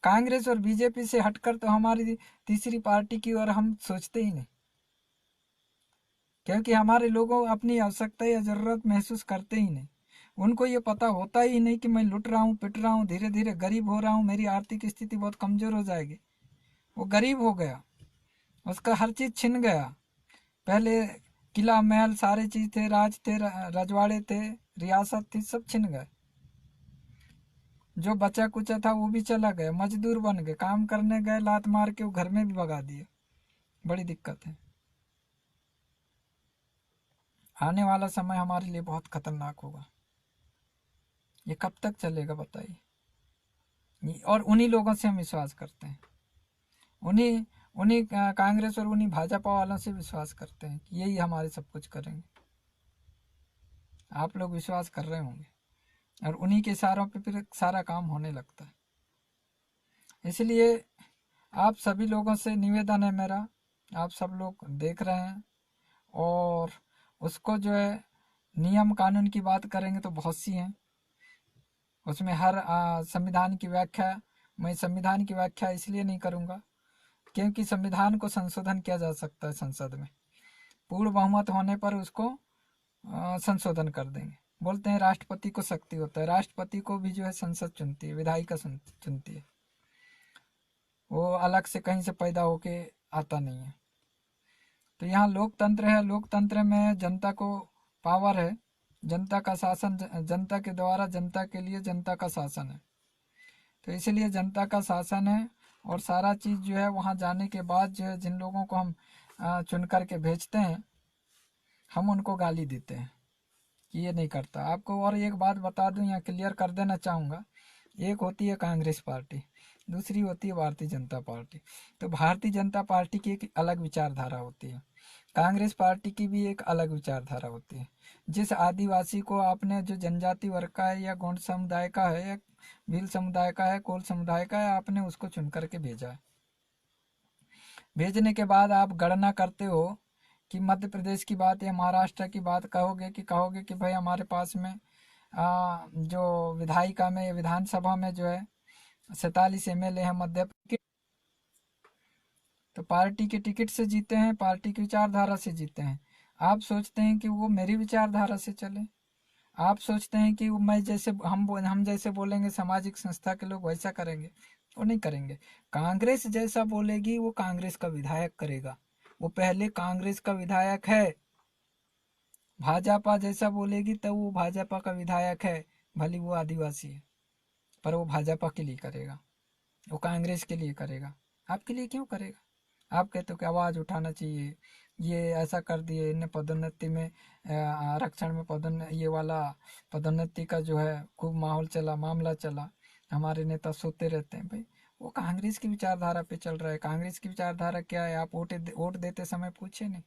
कांग्रेस और बीजेपी से हटकर तो हमारी तीसरी पार्टी की ओर हम सोचते ही नहीं, क्योंकि हमारे लोगों अपनी आवश्यकता या ज़रूरत महसूस करते ही नहीं। उनको ये पता होता ही नहीं कि मैं लुट रहा हूँ, पिट रहा हूँ, धीरे धीरे गरीब हो रहा हूँ, मेरी आर्थिक स्थिति बहुत कमज़ोर हो जाएगी। वो गरीब हो गया, उसका हर चीज़ छिन गया। पहले किला महल सारे चीज़ थे, राज थे, रजवाड़े थे, रियासत थी, सब छिन गए। जो बचा कुचा था वो भी चला गया, मजदूर बन गए, काम करने गए, लात मार के वो घर में भी भगा दिए। बड़ी दिक्कत है। आने वाला समय हमारे लिए बहुत खतरनाक होगा। ये कब तक चलेगा बताइए? और उन्हीं लोगों से हम विश्वास करते हैं, उन्हीं उन्हीं कांग्रेस और उन्हीं भाजपा वालों से विश्वास करते हैं कि यही हमारे सब कुछ करेंगे। आप लोग विश्वास कर रहे होंगे और उन्हीं के इशारों पे फिर सारा काम होने लगता है। इसलिए आप सभी लोगों से निवेदन है मेरा, आप सब लोग देख रहे हैं, और उसको जो है नियम कानून की बात करेंगे तो बहुत सी हैं उसमें। हर संविधान की व्याख्या, मैं संविधान की व्याख्या इसलिए नहीं करूँगा क्योंकि संविधान को संशोधन किया जा सकता है संसद में, पूर्ण बहुमत होने पर उसको संशोधन कर देंगे। बोलते हैं राष्ट्रपति को शक्ति होता है, राष्ट्रपति को भी जो है संसद चुनती है, विधायिका चुनती है, वो अलग से कहीं से पैदा होके आता नहीं है। तो यहाँ लोकतंत्र है, लोकतंत्र में जनता को पावर है, जनता का शासन, जनता के द्वारा जनता के लिए जनता का शासन है। तो इसलिए जनता का शासन है, और सारा चीज़ जो है वहाँ जाने के बाद जो है जिन लोगों को हम चुन कर के भेजते हैं, हम उनको गाली देते हैं कि ये नहीं करता। आपको और एक बात बता दूं, यहाँ क्लियर कर देना चाहूँगा, एक होती है कांग्रेस पार्टी, दूसरी होती है भारतीय जनता पार्टी। तो भारतीय जनता पार्टी की एक अलग विचारधारा होती है, कांग्रेस पार्टी की भी एक अलग विचारधारा होती है। जिस आदिवासी को आपने, जो जनजाति वर्ग का है या गोंड समुदाय का है या भील समुदाय का है, कोल समुदाय का है, आपने उसको चुन करके भेजा है। भेजने के बाद आप गणना करते हो कि मध्य प्रदेश की बात या महाराष्ट्र की बात कहोगे कि भाई हमारे पास में जो विधायिका में, विधानसभा में जो है 47 MLA हैं मध्य, तो पार्टी के टिकट से जीते हैं, पार्टी की विचारधारा से जीते हैं। आप सोचते हैं कि वो मेरी विचारधारा से चले, आप सोचते हैं कि मैं जैसे हम जैसे बोलेंगे सामाजिक संस्था के लोग वैसा करेंगे, वो नहीं करेंगे। कांग्रेस जैसा बोलेगी वो कांग्रेस का विधायक करेगा, वो पहले कांग्रेस का विधायक है। भाजपा जैसा बोलेगी तो वो भाजपा का विधायक है, भले वो आदिवासी है, पर वो भाजपा के लिए करेगा, वो कांग्रेस के लिए करेगा। आपके लिए क्यों करेगा? आप कहते हो कि आवाज़ उठाना चाहिए, ये ऐसा कर दिए, इन्हें पदोन्नति में, आरक्षण में ये वाला पदोन्नति का जो है खूब माहौल चला, मामला चला, हमारे नेता सोते रहते हैं। भाई वो कांग्रेस की विचारधारा पे चल रहा है। कांग्रेस की विचारधारा क्या है, आप वोट देते समय पूछे नहीं।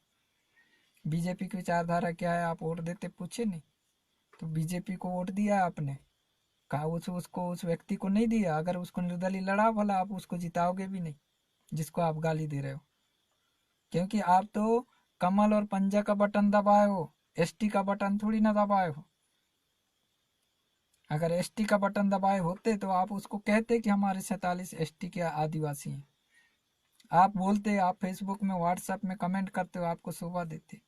बीजेपी की विचारधारा क्या है, आप वोट देते पूछे नहीं। तो बीजेपी को वोट दिया आपने, कहा उसको उस व्यक्ति को नहीं दिया। अगर उसको निर्दलीय लड़ा भला, आप उसको जिताओगे भी नहीं जिसको आप गाली दे रहे हो, क्योंकि आप तो कमल और पंजा का बटन दबाए हो, एसटी का बटन थोड़ी ना दबाए हो। अगर एसटी का बटन दबाए होते तो आप उसको कहते कि हमारे 47 एसटी के आदिवासी हैं। आप बोलते, आप फेसबुक में, व्हाट्सएप में कमेंट करते हो, आपको शोभा देते।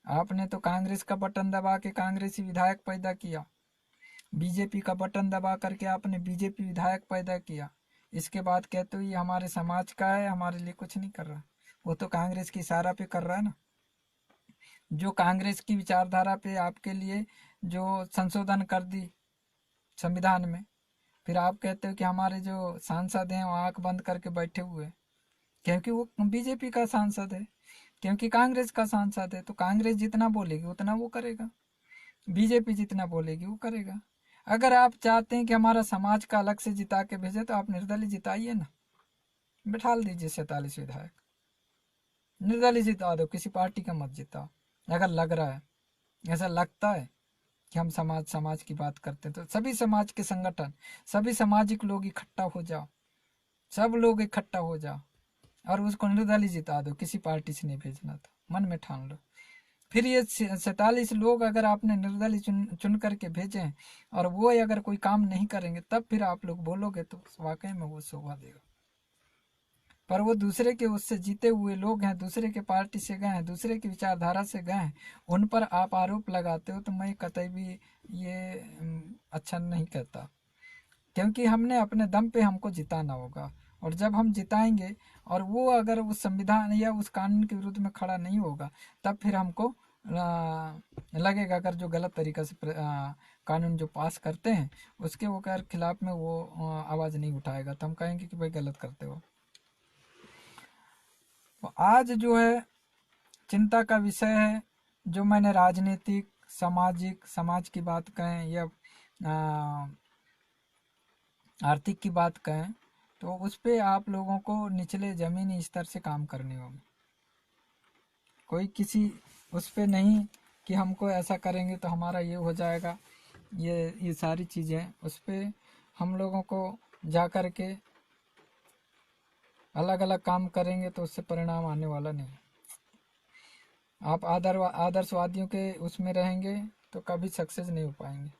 आपने तो कांग्रेस का बटन दबा के कांग्रेसी विधायक पैदा किया, बीजेपी का बटन दबा करके आपने बीजेपी विधायक पैदा किया। इसके बाद कहते हो ये हमारे समाज का है, हमारे लिए कुछ नहीं कर रहा। वो तो कांग्रेस की इशारा पे कर रहा है ना, जो कांग्रेस की विचारधारा पे आपके लिए जो संशोधन कर दी संविधान में। फिर आप कहते हो कि हमारे जो सांसद हैं वो आंख बंद करके बैठे हुए हैं, क्योंकि वो बीजेपी का सांसद है, क्योंकि कांग्रेस का सांसद है। तो कांग्रेस जितना बोलेगी उतना वो करेगा, बीजेपी जितना बोलेगी वो करेगा। अगर आप चाहते हैं कि हमारा समाज का अलग से जिता के भेजे तो आप निर्दलीय जिताइए ना, बिठा दीजिए 47 विधायक, निर्दलीय जिता दो, किसी पार्टी का मत जिताओ। अगर लग रहा है, ऐसा लगता है कि हम समाज की बात करते हैं, तो सभी समाज के संगठन, सभी सामाजिक लोग इकट्ठा हो जाओ, सब लोग इकट्ठा हो जाओ और उसको निर्दलीय जिता दो, किसी पार्टी से नहीं भेजना। तो मन में ठान लो। फिर ये 47 लोग अगर आपने निर्दलीय चुन करके भेजे और वो अगर कोई काम नहीं करेंगे, तब फिर आप लोग बोलोगे तो वाकई में वो शोभा देगा। पर वो दूसरे के उससे जीते हुए लोग हैं, दूसरे के पार्टी से गए हैं, दूसरे की विचारधारा से गए हैं, उन पर आप आरोप लगाते हो, तो मैं कतई भी ये अच्छा नहीं कहता। क्योंकि हमने अपने दम पे हमको जिताना होगा, और जब हम जिताएंगे और वो अगर उस संविधान या उस कानून के विरुद्ध में खड़ा नहीं होगा, तब फिर हमको लगेगा अगर जो गलत तरीका से कानून जो पास करते हैं उसके वो अगर खिलाफ में वो आवाज़ नहीं उठाएगा, तो हम कहेंगे कि भाई गलत करते हो। तो आज जो है चिंता का विषय है, जो मैंने राजनीतिक, सामाजिक, समाज की बात कहें या आर्थिक की बात कहें, तो उस पे आप लोगों को निचले ज़मीनी स्तर से काम करनी होगी। कोई किसी उस पे नहीं कि हमको ऐसा करेंगे तो हमारा ये हो जाएगा, ये सारी चीज़ें उस पे हम लोगों को जा कर के अलग अलग काम करेंगे तो उससे परिणाम आने वाला नहीं। आप आदर्शवादियों के उसमें रहेंगे तो कभी सक्सेस नहीं हो पाएंगे।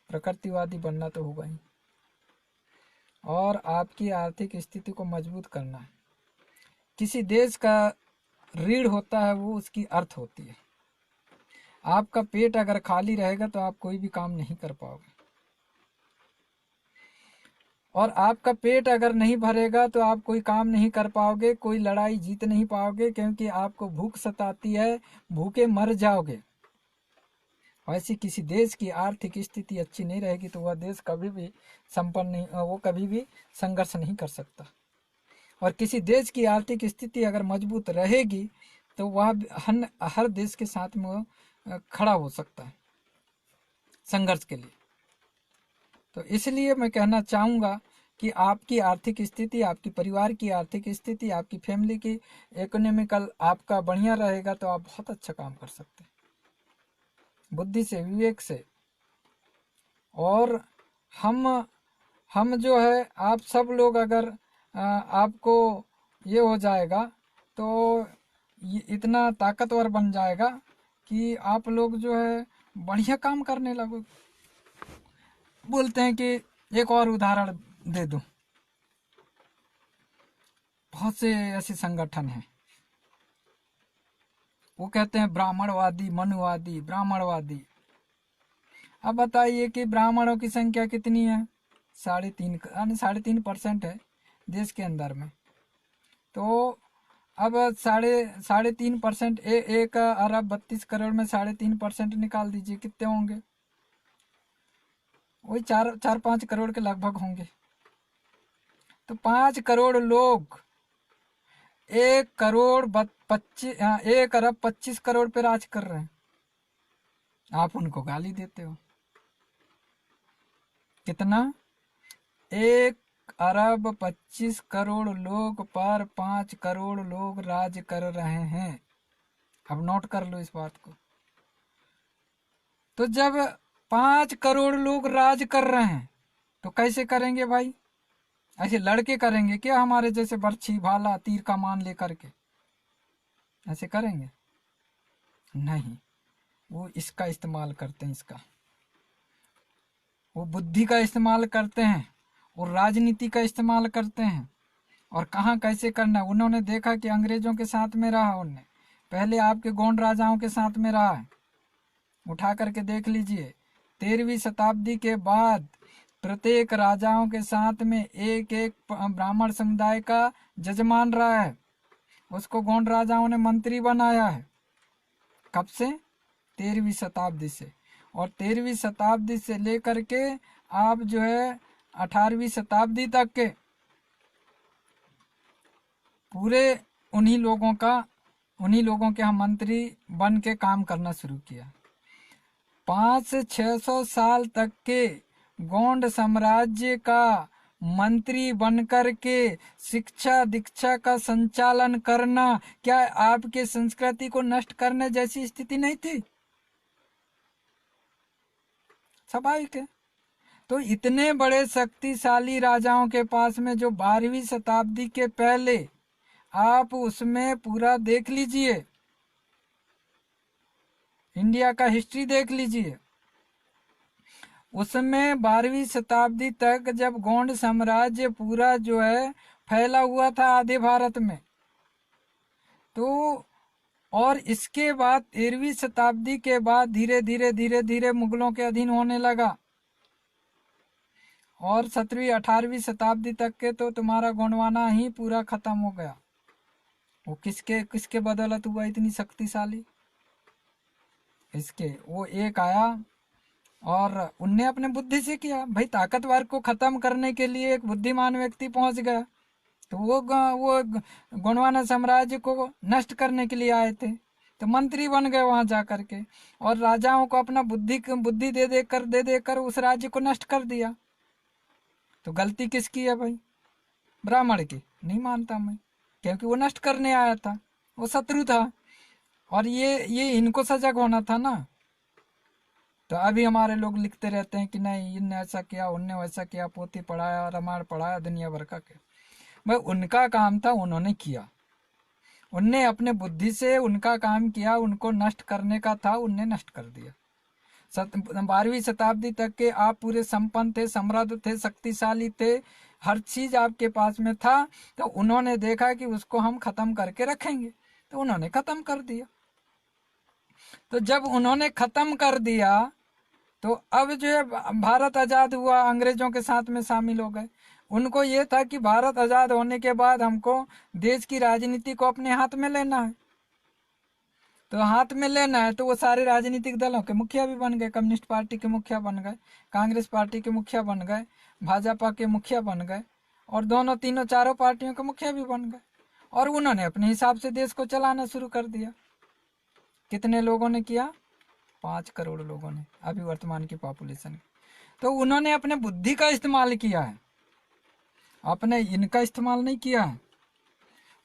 प्रकृतिवादी बनना तो होगा ही। और आपकी आर्थिक स्थिति को मजबूत करना है। किसी देश का रीढ़ होता है वो उसकी अर्थ होती है। आपका पेट अगर खाली रहेगा तो आप कोई भी काम नहीं कर पाओगे, और आपका पेट अगर नहीं भरेगा तो आप कोई काम नहीं कर पाओगे, कोई लड़ाई जीत नहीं पाओगे, क्योंकि आपको भूख सताती है, भूखे मर जाओगे। ऐसी किसी देश की आर्थिक स्थिति अच्छी नहीं रहेगी तो वह देश कभी भी संपन्न नहीं, वो कभी भी संघर्ष नहीं कर सकता। और किसी देश की आर्थिक स्थिति अगर मजबूत रहेगी तो वह हर देश के साथ में खड़ा हो सकता है संघर्ष के लिए। तो इसलिए मैं कहना चाहूँगा कि आपकी आर्थिक स्थिति, आपकी परिवार की आर्थिक स्थिति, आपकी फैमिली की इकोनॉमिकल आपका बढ़िया रहेगा तो आप बहुत अच्छा काम कर सकते हैं, बुद्धि से, विवेक से। और हम जो है, आप सब लोग अगर आपको ये हो जाएगा तो ये इतना ताकतवर बन जाएगा कि आप लोग जो है बढ़िया काम करने लगोगे। बोलते हैं कि एक और उदाहरण दे दूं, बहुत से ऐसे संगठन हैं, वो कहते हैं ब्राह्मणवादी, मनुवादी, ब्राह्मणवादी। अब बताइए कि ब्राह्मणों की संख्या कितनी है? 3.5% है देश के अंदर में। तो अब 3.5%, 1 अरब 32 करोड़ में 3.5% निकाल दीजिए, कितने होंगे? वही 4-5 करोड़ के लगभग होंगे। तो 5 करोड़ लोग 1 अरब 25 करोड़ पे राज कर रहे हैं। आप उनको गाली देते हो। कितना? 1 अरब 25 करोड़ लोग पर 5 करोड़ लोग राज कर रहे हैं। अब नोट कर लो इस बात को। तो जब 5 करोड़ लोग राज कर रहे हैं तो कैसे करेंगे भाई? ऐसे लड़के करेंगे क्या हमारे जैसे बर्छी, भाला, तीर कमान लेकर के? ऐसे करेंगे नहीं। वो इसका इस्तेमाल करते हैं, वो बुद्धि का इस्तेमाल करते हैं, वो राजनीति का इस्तेमाल करते हैं। और कहाँ कैसे करना है, उन्होंने देखा कि अंग्रेजों के साथ में रहा, उनने पहले आपके गोंड राजाओं के साथ में रहा है। उठा करके देख लीजिए, 13वीं शताब्दी के बाद प्रत्येक राजाओं के साथ में एक एक ब्राह्मण समुदाय का जजमान रहा है। उसको गोंड राजाओं ने मंत्री बनाया है। कब से? 13वीं शताब्दी से। और 13वीं शताब्दी से लेकर के आप जो है 18वीं शताब्दी तक के पूरे उन्हीं लोगों के हम मंत्री बन के काम करना शुरू किया। 500-600 साल तक के गोंड साम्राज्य का मंत्री बनकर के शिक्षा दीक्षा का संचालन करना क्या आपके संस्कृति को नष्ट करने जैसी स्थिति नहीं थी? स्वाभाविक है। तो इतने बड़े शक्तिशाली राजाओं के पास में जो 12वीं शताब्दी के पहले, आप उसमें पूरा देख लीजिए, इंडिया का हिस्ट्री देख लीजिए। उसमें 12वीं शताब्दी तक जब गोंड साम्राज्य पूरा जो है फैला हुआ था आधे भारत में, तो और इसके बाद 13वीं शताब्दी के बाद धीरे धीरे मुगलों के अधीन होने लगा। और 17वीं 18वीं शताब्दी तक के तो तुम्हारा गोंडवाना ही पूरा खत्म हो गया। वो किसके बदौलत हुआ इतनी शक्तिशाली? इसके वो एक आया और उनने अपने बुद्धि से किया। भाई ताकतवर को खत्म करने के लिए एक बुद्धिमान व्यक्ति पहुंच गया, तो वो गोंडवाना साम्राज्य को नष्ट करने के लिए आए थे, तो मंत्री बन गए वहां जा करके, और राजाओं को अपना बुद्धि दे देकर उस राज्य को नष्ट कर दिया। तो गलती किसकी है भाई? ब्राह्मण की? नहीं मानता मैं, क्योंकि वो नष्ट करने आया था, वो शत्रु था। और ये इनको सजग होना था ना। तो अभी हमारे लोग लिखते रहते हैं कि नहीं इनने ऐसा किया, उनने वैसा किया, पोथी पढ़ाया, रामायण पढ़ाया दुनिया भर का के। भाई उनका काम था, उन्होंने किया, उनने अपने बुद्धि से उनका काम किया, उनको नष्ट करने का था, उनने नष्ट कर दिया। 12वीं शताब्दी तक के आप पूरे संपन्न थे, समृद्ध थे, शक्तिशाली थे, हर चीज आपके पास में था, तो उन्होंने देखा कि उसको हम खत्म करके रखेंगे, तो उन्होंने खत्म कर दिया। तो जब उन्होंने खत्म कर दिया तो अब जो है भारत आजाद हुआ, अंग्रेजों के साथ में शामिल हो गए। उनको ये था कि भारत आजाद होने के बाद हमको देश की राजनीति को अपने हाथ में लेना है, तो हाथ में लेना है तो वो सारे राजनीतिक दलों के मुखिया भी बन गए, कम्युनिस्ट पार्टी के मुखिया बन गए, कांग्रेस पार्टी के मुखिया बन गए, भाजपा के मुखिया बन गए, और दोनों तीनों चारों पार्टियों के मुखिया भी बन गए, और उन्होंने अपने हिसाब से देश को चलाना शुरू कर दिया। कितने लोगों ने किया? 5 करोड़ लोगों ने, अभी वर्तमान की पॉपुलेशन। तो उन्होंने अपने बुद्धि का इस्तेमाल किया है, अपने इनका इस्तेमाल नहीं किया है।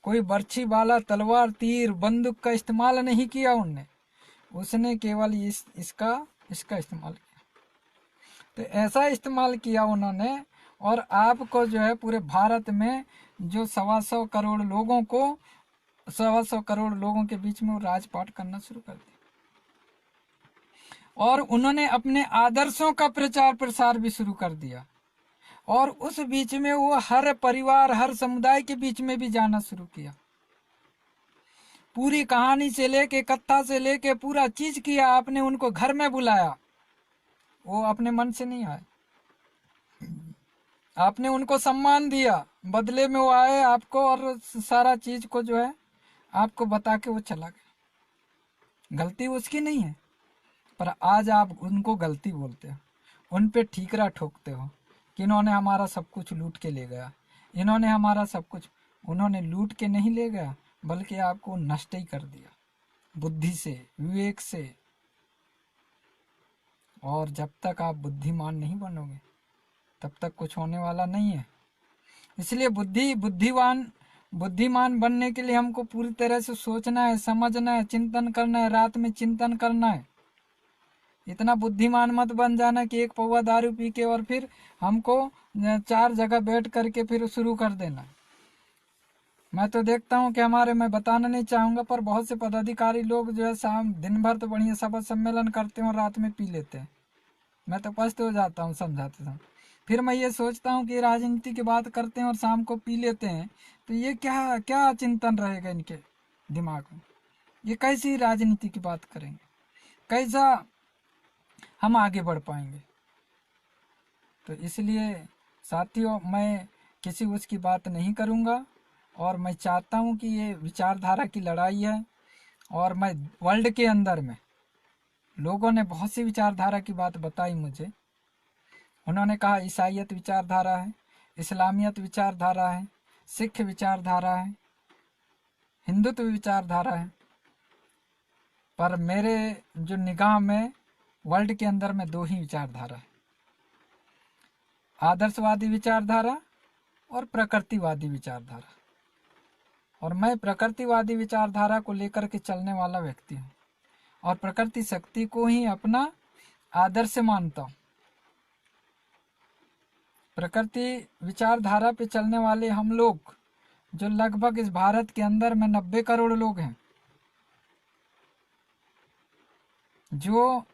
कोई बर्छी वाला तलवार तीर बंदूक का इस्तेमाल नहीं किया उनने, उसने केवल इसका इस्तेमाल किया। तो ऐसा इस्तेमाल किया उन्होंने, और आपको जो है पूरे भारत में जो 125 करोड़ लोगों को, 125 करोड़ लोगों के बीच में वो राजपाट करना शुरू कर दिया। और उन्होंने अपने आदर्शों का प्रचार प्रसार भी शुरू कर दिया, और उस बीच में वो हर परिवार, हर समुदाय के बीच में भी जाना शुरू किया। पूरी कहानी से लेके, कथा से लेके पूरा चीज किया। आपने उनको घर में बुलाया, वो अपने मन से नहीं आए, आपने उनको सम्मान दिया, बदले में वो आए आपको और सारा चीज को जो है आपको बता के वो चला गया। गलती उसकी नहीं है, पर आज आप उनको गलती बोलते हो, उन पे ठीकरा ठोकते हो कि इन्होंने हमारा सब कुछ लूट के ले गया, इन्होंने हमारा सब कुछ। उन्होंने लूट के नहीं ले गया, बल्कि आपको नष्ट ही कर दिया, बुद्धि से, विवेक से। और जब तक आप बुद्धिमान नहीं बनोगे तब तक कुछ होने वाला नहीं है। इसलिए बुद्धिमान बनने के लिए हमको पूरी तरह से सोचना है, समझना है, चिंतन करना है, रात में चिंतन करना है। इतना बुद्धिमान मत बन जाना कि एक पौवा दारू पी के और फिर हमको 4 जगह बैठ करके फिर शुरू कर देना। मैं तो देखता हूँ कि हमारे, मैं बताना नहीं चाहूँगा, पर बहुत से पदाधिकारी लोग जो है शाम दिन भर तो बढ़िया सभा सम्मेलन करते हैं और रात में पी लेते हैं। मैं तो पस्त हो जाता हूँ समझाते समय। फिर मैं ये सोचता हूँ कि राजनीति की बात करते हैं और शाम को पी लेते हैं, तो ये क्या क्या चिंतन रहेगा इनके दिमाग में? ये कैसी राजनीति की बात करेंगे? कैसा हम आगे बढ़ पाएंगे? तो इसलिए साथियों, मैं किसी उसकी बात नहीं करूँगा, और मैं चाहता हूँ कि ये विचारधारा की लड़ाई है। और मैं वर्ल्ड के अंदर में लोगों ने बहुत सी विचारधारा की बात बताई मुझे। उन्होंने कहा ईसाईयत विचारधारा है, इस्लामियत विचारधारा है, सिख विचारधारा है, हिंदुत्व विचारधारा है। पर मेरे जो निगाह में वर्ल्ड के अंदर में 2 ही विचारधारा है, आदर्शवादी विचारधारा और प्रकृतिवादी विचारधारा। और मैं प्रकृतिवादी विचारधारा को लेकर के चलने वाला व्यक्ति हूँ, और प्रकृति शक्ति को ही अपना आदर्श मानता हूँ। प्रकृति विचारधारा पे चलने वाले हम लोग, जो लगभग इस भारत के अंदर में 90 करोड़ लोग हैं, जो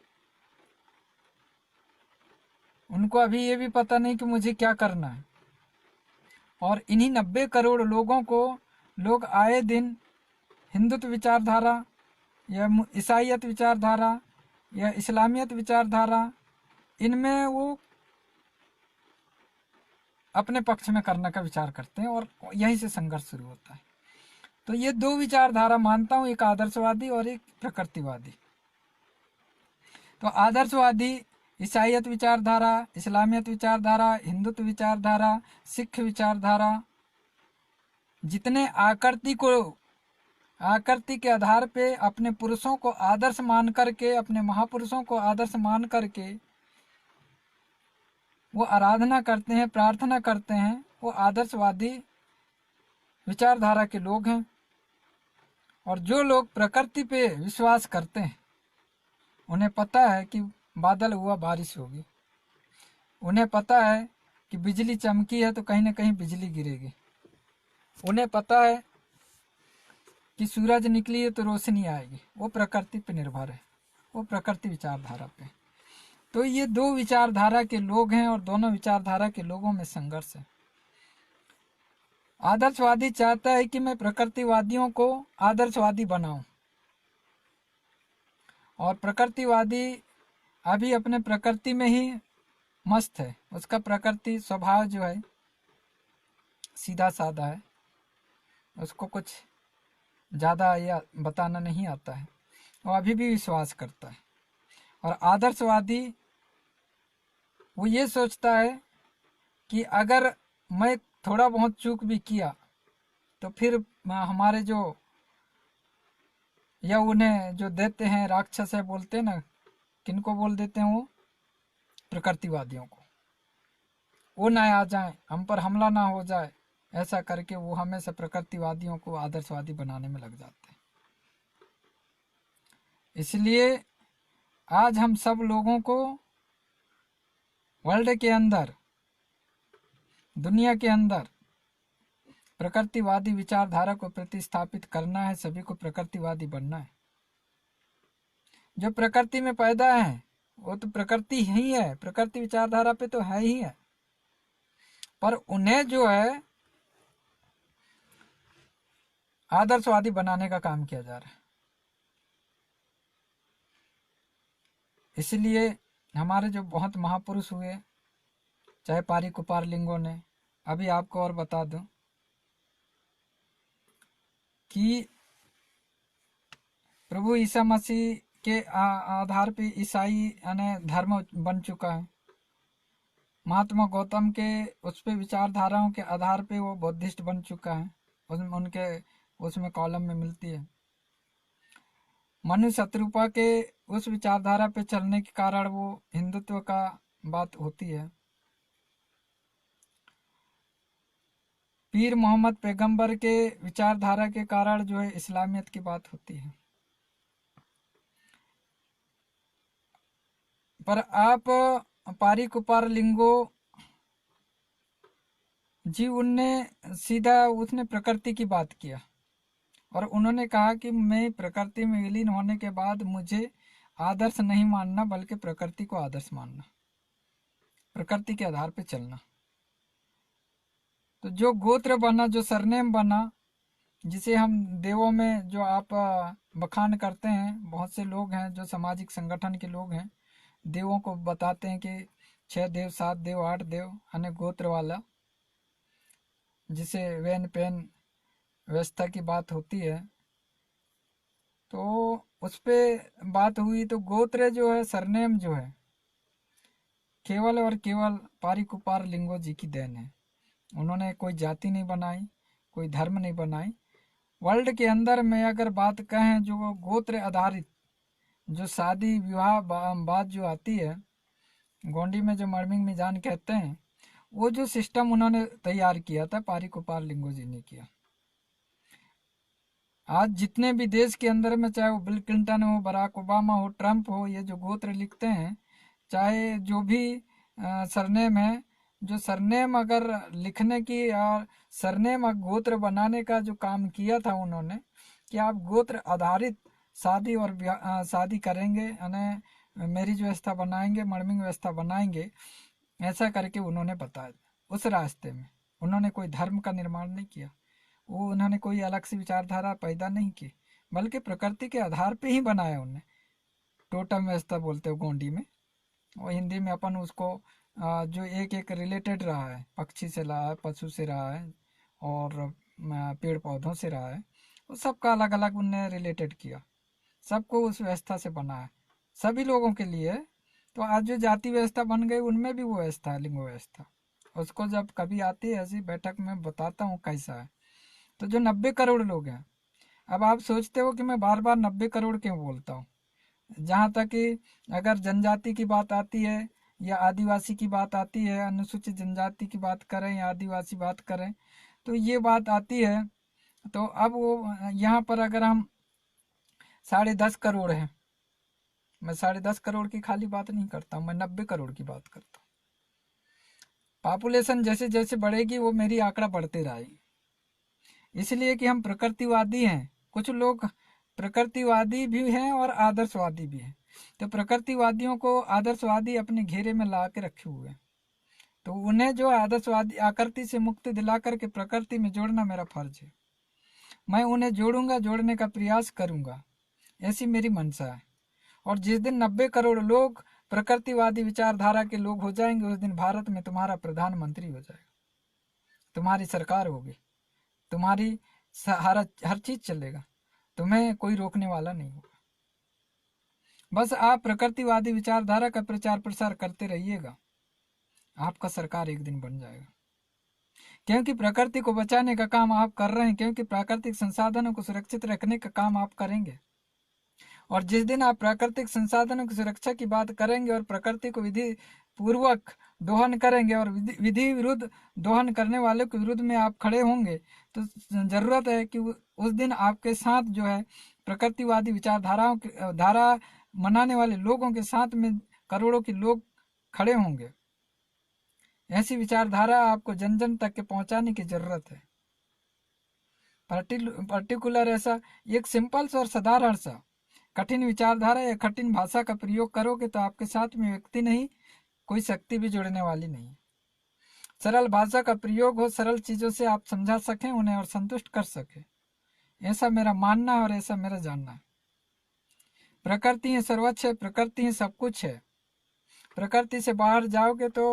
उनको अभी ये भी पता नहीं कि मुझे क्या करना है। और इन्हीं 90 करोड़ लोगों को लोग आए दिन हिंदुत्व विचारधारा या ईसाईयत विचारधारा या इस्लामियत विचारधारा, इनमें वो अपने पक्ष में करने का विचार करते हैं, और यहीं से संघर्ष शुरू होता है। तो ये 2 विचारधारा मानता हूँ, एक आदर्शवादी और एक प्रकृतिवादी। तो आदर्शवादी ईसाईयत विचारधारा, इस्लामियत विचारधारा, हिंदुत्व विचारधारा, सिख विचारधारा, जितने आकृति के आधार पे अपने पुरुषों को आदर्श मान करके, अपने महापुरुषों को आदर्श मान करके वो आराधना करते हैं, प्रार्थना करते हैं, वो आदर्शवादी विचारधारा के लोग हैं। और जो लोग प्रकृति पे विश्वास करते हैं, उन्हें पता है कि बादल हुआ बारिश होगी, उन्हें पता है कि बिजली चमकी है तो कहीं ना कहीं बिजली गिरेगी, उन्हें पता है कि सूरज निकली है तो रोशनी आएगी, वो प्रकृति पे निर्भर है, वो प्रकृति विचारधारा पे। तो ये दो विचारधारा के लोग हैं और दोनों विचारधारा के लोगों में संघर्ष है। आदर्शवादी चाहता है कि मैं प्रकृतिवादियों को आदर्शवादी बनाऊं, और प्रकृतिवादी अभी अपने प्रकृति में ही मस्त है। उसका प्रकृति स्वभाव जो है सीधा साधा है, उसको कुछ ज़्यादा या बताना नहीं आता है, वो अभी भी विश्वास करता है। और आदर्शवादी वो ये सोचता है कि अगर मैं थोड़ा बहुत चूक भी किया तो फिर हमारे जो या उन्हें जो देते हैं राक्षस है बोलते हैं ना, किनको बोल देते हैं वो? प्रकृतिवादियों को। वो ना आ जाए, हम पर हमला ना हो जाए, ऐसा करके वो हमेशा प्रकृतिवादियों को आदर्शवादी बनाने में लग जाते हैं। इसलिए आज हम सब लोगों को वर्ल्ड के अंदर, दुनिया के अंदर प्रकृतिवादी विचारधारा को प्रतिस्थापित करना है। सभी को प्रकृतिवादी बनना है। जो प्रकृति में पैदा है वो तो प्रकृति ही है, प्रकृति विचारधारा पे तो है ही है, पर उन्हें जो है आदर्शवादी बनाने का काम किया जा रहा है। इसलिए हमारे जो बहुत महापुरुष हुए, चाहे पारी कुपार लिंगों ने, अभी आपको और बता दूं कि प्रभु ईसा मसीह के आधार पे ईसाई यानी धर्म बन चुका है। महात्मा गौतम के उस पे विचारधाराओं के आधार पे वो बुद्धिस्ट बन चुका है, उनके उसमें कॉलम में मिलती है। मनु शत्रुपा के उस विचारधारा पे चलने के कारण वो हिंदुत्व का बात होती है। पीर मोहम्मद पैगंबर के विचारधारा के कारण जो है इस्लामियत की बात होती है। पर आप पारी कुपार लिंगो जी, उनने सीधा उसने प्रकृति की बात किया और उन्होंने कहा कि मैं प्रकृति में विलीन होने के बाद मुझे आदर्श नहीं मानना बल्कि प्रकृति को आदर्श मानना, प्रकृति के आधार पे चलना। तो जो गोत्र बना, जो सरनेम बना, जिसे हम देवों में जो आप बखान करते हैं, बहुत से लोग हैं जो सामाजिक संगठन के लोग हैं, देवों को बताते हैं कि 6 देव 7 देव 8 देव अन्य गोत्र वाला, जिसे वेन पेन व्यवस्था की बात होती है। तो उस पे बात हुई तो गोत्र जो है, सरनेम जो है, केवल और केवल पारी कुपार लिंगो जी की देन है। उन्होंने कोई जाति नहीं बनाई, कोई धर्म नहीं बनाई। वर्ल्ड के अंदर में अगर बात कहें जो गोत्र आधारित जो शादी विवाह बात जो आती है, गोंडी में जो मर्मिंग मिजान कहते हैं, वो जो सिस्टम उन्होंने तैयार किया था पारी कुपार लिंगो जी ने किया। आज जितने भी देश के अंदर में, चाहे वो बिल क्लिंटन हो, बराक ओबामा हो, ट्रंप हो, ये जो गोत्र लिखते हैं, चाहे जो भी सरनेम है, जो सरनेम अगर लिखने की और सरनेम गोत्र बनाने का जो काम किया था उन्होंने, कि आप गोत्र आधारित शादी और शादी करेंगे, यानी मैरिज व्यवस्था बनाएंगे, मर्मिंग व्यवस्था बनाएंगे, ऐसा करके उन्होंने बताया। उस रास्ते में उन्होंने कोई धर्म का निर्माण नहीं किया, वो उन्होंने कोई अलग सी विचारधारा पैदा नहीं की, बल्कि प्रकृति के आधार पे ही बनाया उन्हें। टोटम व्यवस्था बोलते हो गोंडी में, और हिंदी में अपन उसको जो एक एक रिलेटेड रहा है, पक्षी से रहा है, पशु से रहा है और पेड़ पौधों से रहा है, उस सबका अलग अलग उनने रिलेटेड किया, सबको उस व्यवस्था से बनाया सभी लोगों के लिए। तो आज जो जाति व्यवस्था बन गई उनमें भी वो व्यवस्था है, लिंग व्यवस्था। उसको जब कभी आती है ऐसी बैठक में बताता हूँ कैसा है। तो जो 90 करोड़ लोग हैं, अब आप सोचते हो कि मैं बार बार 90 करोड़ क्यों बोलता हूँ। जहाँ तक कि अगर जनजाति की बात आती है या आदिवासी की बात आती है, अनुसूचित जनजाति की बात करें या आदिवासी बात करें, तो ये बात आती है। तो अब वो यहाँ पर अगर हम 10.5 करोड़ हैं, मैं 10.5 करोड़ की खाली बात नहीं करता हूँ, मैं 90 करोड़ की बात करता हूँ। पॉपुलेशन जैसे जैसे बढ़ेगी वो मेरी आंकड़ा बढ़ते रहेगी। इसलिए कि हम प्रकृतिवादी हैं। कुछ लोग प्रकृतिवादी भी हैं और आदर्शवादी भी हैं। तो प्रकृतिवादियों को आदर्शवादी अपने घेरे में ला के रखे हुए हैं, तो उन्हें जो आदर्शवादी आकृति से मुक्ति दिला करके प्रकृति में जोड़ना मेरा फर्ज है। मैं उन्हें जोड़ूंगा, जोड़ने का प्रयास करूंगा, ऐसी मेरी मंशा है। और जिस दिन 90 करोड़ लोग प्रकृतिवादी विचारधारा के लोग हो जाएंगे, उस दिन भारत में तुम्हारा प्रधानमंत्री हो जाएगा, तुम्हारी सरकार होगी, तुम्हारी हर चीज चलेगा, तुम्हें कोई रोकने वाला नहीं होगा। बस आप प्रकृतिवादी विचारधारा का प्रचार प्रसार करते रहिएगा, आपका सरकार एक दिन बन जाएगा। क्योंकि प्रकृति को बचाने का काम आप कर रहे हैं, क्योंकि प्राकृतिक संसाधनों को सुरक्षित रखने का काम आप करेंगे। और जिस दिन आप प्राकृतिक संसाधनों की सुरक्षा की बात करेंगे और प्रकृति को विधि पूर्वक दोहन करेंगे और विधि विरुद्ध दोहन करने वाले के विरुद्ध में आप खड़े होंगे, तो जरूरत है कि उस दिन आपके साथ जो है प्रकृतिवादी विचारधाराओं की धारा मनाने वाले लोगों के साथ में करोड़ों के लोग खड़े होंगे। ऐसी विचारधारा आपको जन जन तक के पहुंचाने की जरूरत है। पर्टिकुलर ऐसा एक सिंपल सा और साधारण सा, कठिन विचारधारा या कठिन भाषा का प्रयोग करोगे तो आपके साथ में व्यक्ति नहीं, कोई शक्ति भी जुड़ने वाली नहीं। सरल भाषा का प्रयोग हो, सरल चीजों से आप समझा सकें उन्हें और संतुष्ट कर सके, ऐसा मेरा मानना है और ऐसा मेरा जानना है। प्रकृति ही सर्वोच्च है, प्रकृति ही सब कुछ है। प्रकृति से बाहर जाओगे तो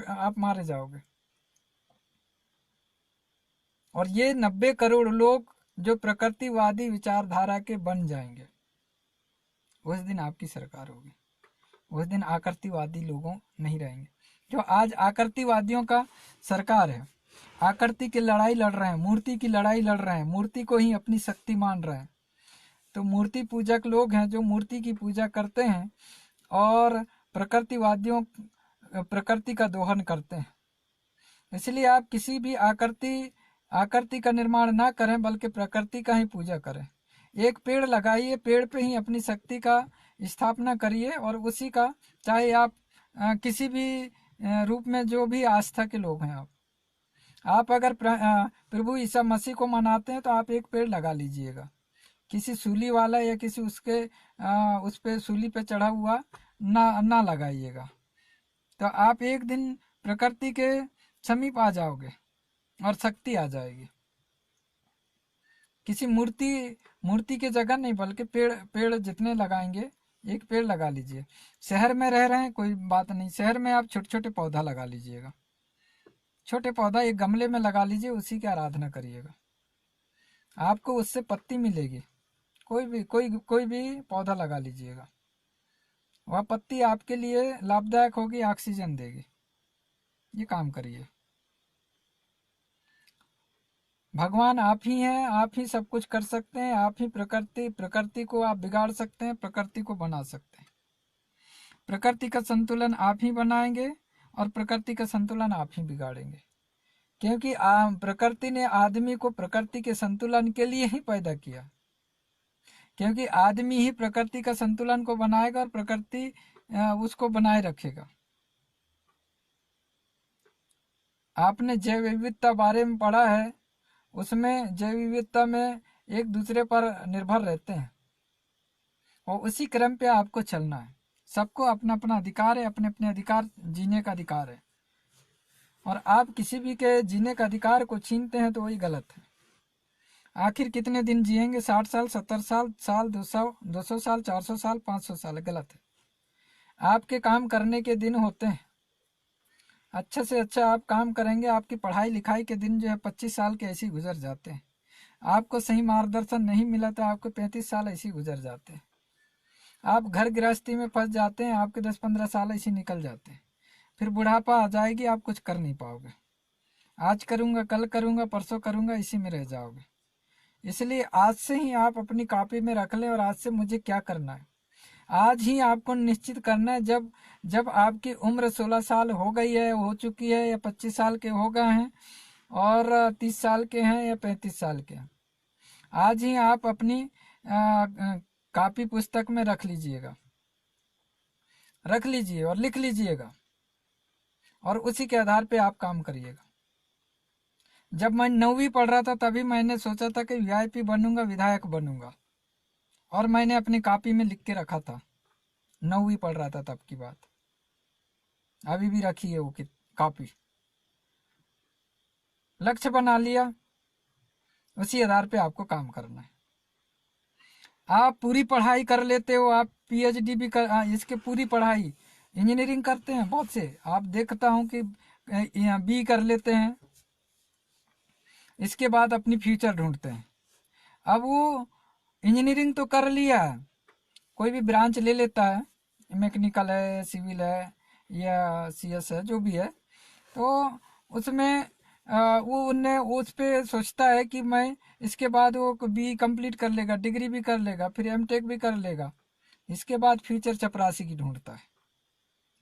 आप मारे जाओगे। और ये 90 करोड़ लोग जो प्रकृतिवादी विचारधारा के बन जाएंगे, उस दिन आपकी सरकार होगी। उस दिन आकृतिवादी लोगों नहीं रहेंगे, जो आज आकृतिवादियों का सरकार है। आकृति की लड़ाई लड़ रहे हैं, मूर्ति की लड़ाई लड़ रहे हैं, मूर्ति को ही अपनी शक्ति मान रहे हैं। तो मूर्ति पूजक लोग हैं जो मूर्ति की पूजा करते हैं और प्रकृतिवादियों प्रकृति का दोहन करते हैं। इसलिए आप किसी भी आकृति का निर्माण ना करें, बल्कि प्रकृति का ही पूजा करें। एक पेड़ लगाइए, पेड़ पे ही अपनी शक्ति का स्थापना करिए और उसी का, चाहे आप किसी भी रूप में जो भी आस्था के लोग हैं, आप अगर प्रभु ईसा मसीह को मनाते हैं तो आप एक पेड़ लगा लीजिएगा, किसी सूली वाला या किसी उसके उस पे सूली पे चढ़ा हुआ ना लगाइएगा। तो आप एक दिन प्रकृति के समीप आ जाओगे और शक्ति आ जाएगी। किसी मूर्ति के जगह नहीं, बल्कि पेड़ जितने लगाएंगे, एक पेड़ लगा लीजिए। शहर में रह रहे हैं कोई बात नहीं, शहर में आप छोटे छोटे पौधा लगा लीजिएगा, छोटे पौधा एक गमले में लगा लीजिए, उसी की आराधना करिएगा, आपको उससे पत्ती मिलेगी। कोई भी पौधा लगा लीजिएगा, वह पत्ती आपके लिए लाभदायक होगी, ऑक्सीजन देगी। ये काम करिए। भगवान आप ही हैं, आप ही सब कुछ कर सकते हैं, आप ही प्रकृति को आप बिगाड़ सकते हैं, प्रकृति को बना सकते हैं। प्रकृति का संतुलन आप ही बनाएंगे और प्रकृति का संतुलन आप ही बिगाड़ेंगे, क्योंकि प्रकृति ने आदमी को प्रकृति के संतुलन के लिए ही पैदा किया, क्योंकि आदमी ही प्रकृति का संतुलन को बनाएगा और प्रकृति उसको बनाए रखेगा। आपने जैव विविधता बारे में पढ़ा है, उसमें जैव विविधता में एक दूसरे पर निर्भर रहते हैं और उसी क्रम पे आपको चलना है। सबको अपना अपना अधिकार है, अपने अपने अधिकार, जीने का अधिकार है, और आप किसी भी के जीने का अधिकार को छीनते हैं तो वही गलत है। आखिर कितने दिन जिएंगे? 60 साल, 70 साल, 200 साल, 400 साल, 500 साल? गलत है। आपके काम करने के दिन होते हैं, अच्छा से अच्छा आप काम करेंगे, आपकी पढ़ाई लिखाई के दिन जो है 25 साल के ऐसे ही गुजर जाते हैं। आपको सही मार्गदर्शन नहीं मिला तो आपको 35 साल ऐसे ही गुजर जाते हैं। आप घर गृहस्थी में फंस जाते हैं, आपके 10-15 साल ऐसे निकल जाते हैं। फिर बुढ़ापा आ जाएगी, आप कुछ कर नहीं पाओगे। आज करूँगा, कल करूँगा, परसों करूँगा, इसी में रह जाओगे। इसलिए आज से ही आप अपनी कॉपी में रख लें और आज से मुझे क्या करना है, आज ही आपको निश्चित करना है। जब आपकी उम्र 16 साल हो गई है, हो चुकी है, या 25 साल के हो गए हैं और 30 साल के हैं या 35 साल के हैं, आज ही आप अपनी कॉपी पुस्तक में रख लीजिए और लिख लीजिएगा और उसी के आधार पे आप काम करिएगा। जब मैं 9वीं पढ़ रहा था तभी मैंने सोचा था कि वीआईपी बनूंगा, विधायक बनूंगा, और मैंने अपनी कॉपी में लिख के रखा था। 9वीं पढ़ रहा था तब की बात, अभी भी रखी है वो कॉपी। लक्ष्य बना लिया, उसी आधार पे आपको काम करना है। आप पूरी पढ़ाई कर लेते हो, आप पीएचडी भी इसके पूरी पढ़ाई इंजीनियरिंग करते हैं बहुत से, आप देखता हूँ कि बी कर लेते हैं, इसके बाद अपनी फ्यूचर ढूंढते हैं। अब वो इंजीनियरिंग तो कर लिया, कोई भी ब्रांच ले लेता है, मैकेनिकल है, सिविल है, या सीएस है, जो भी है, तो उसमें वो उन्हें उस पे सोचता है कि मैं इसके बाद वो बी कंप्लीट कर लेगा, डिग्री भी कर लेगा, फिर एमटेक भी कर लेगा, इसके बाद फ्यूचर चपरासी की ढूंढता है,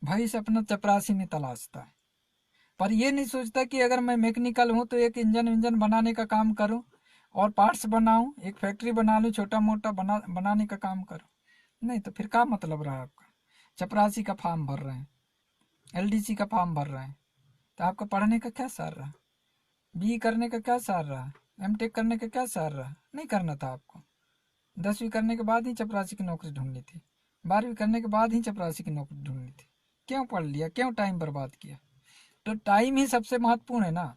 भविष्य अपना चपरासी में तलाशता है। पर ये नहीं सोचता कि अगर मैं मैकेनिकल हूँ तो एक इंजन बनाने का काम करूँ और पार्ट्स बनाऊँ, एक फैक्ट्री बना लूँ, छोटा मोटा बनाने का काम करूँ। नहीं तो फिर क्या मतलब रहा आपका? चपरासी का फॉर्म भर रहे हैं, एलडीसी का फॉर्म भर रहे हैं, तो आपका पढ़ने का क्या सार रहा? बी करने का क्या सार रहा? एमटेक करने का क्या सार रहा? नहीं करना था आपको। 10वीं करने के बाद ही चपरासी की नौकरी ढूंढनी थी, 12वीं करने के बाद ही चपरासी की नौकरी ढूंढनी थी। क्यों पढ़ लिया, क्यों टाइम बर्बाद किया? तो टाइम ही सबसे महत्वपूर्ण है ना।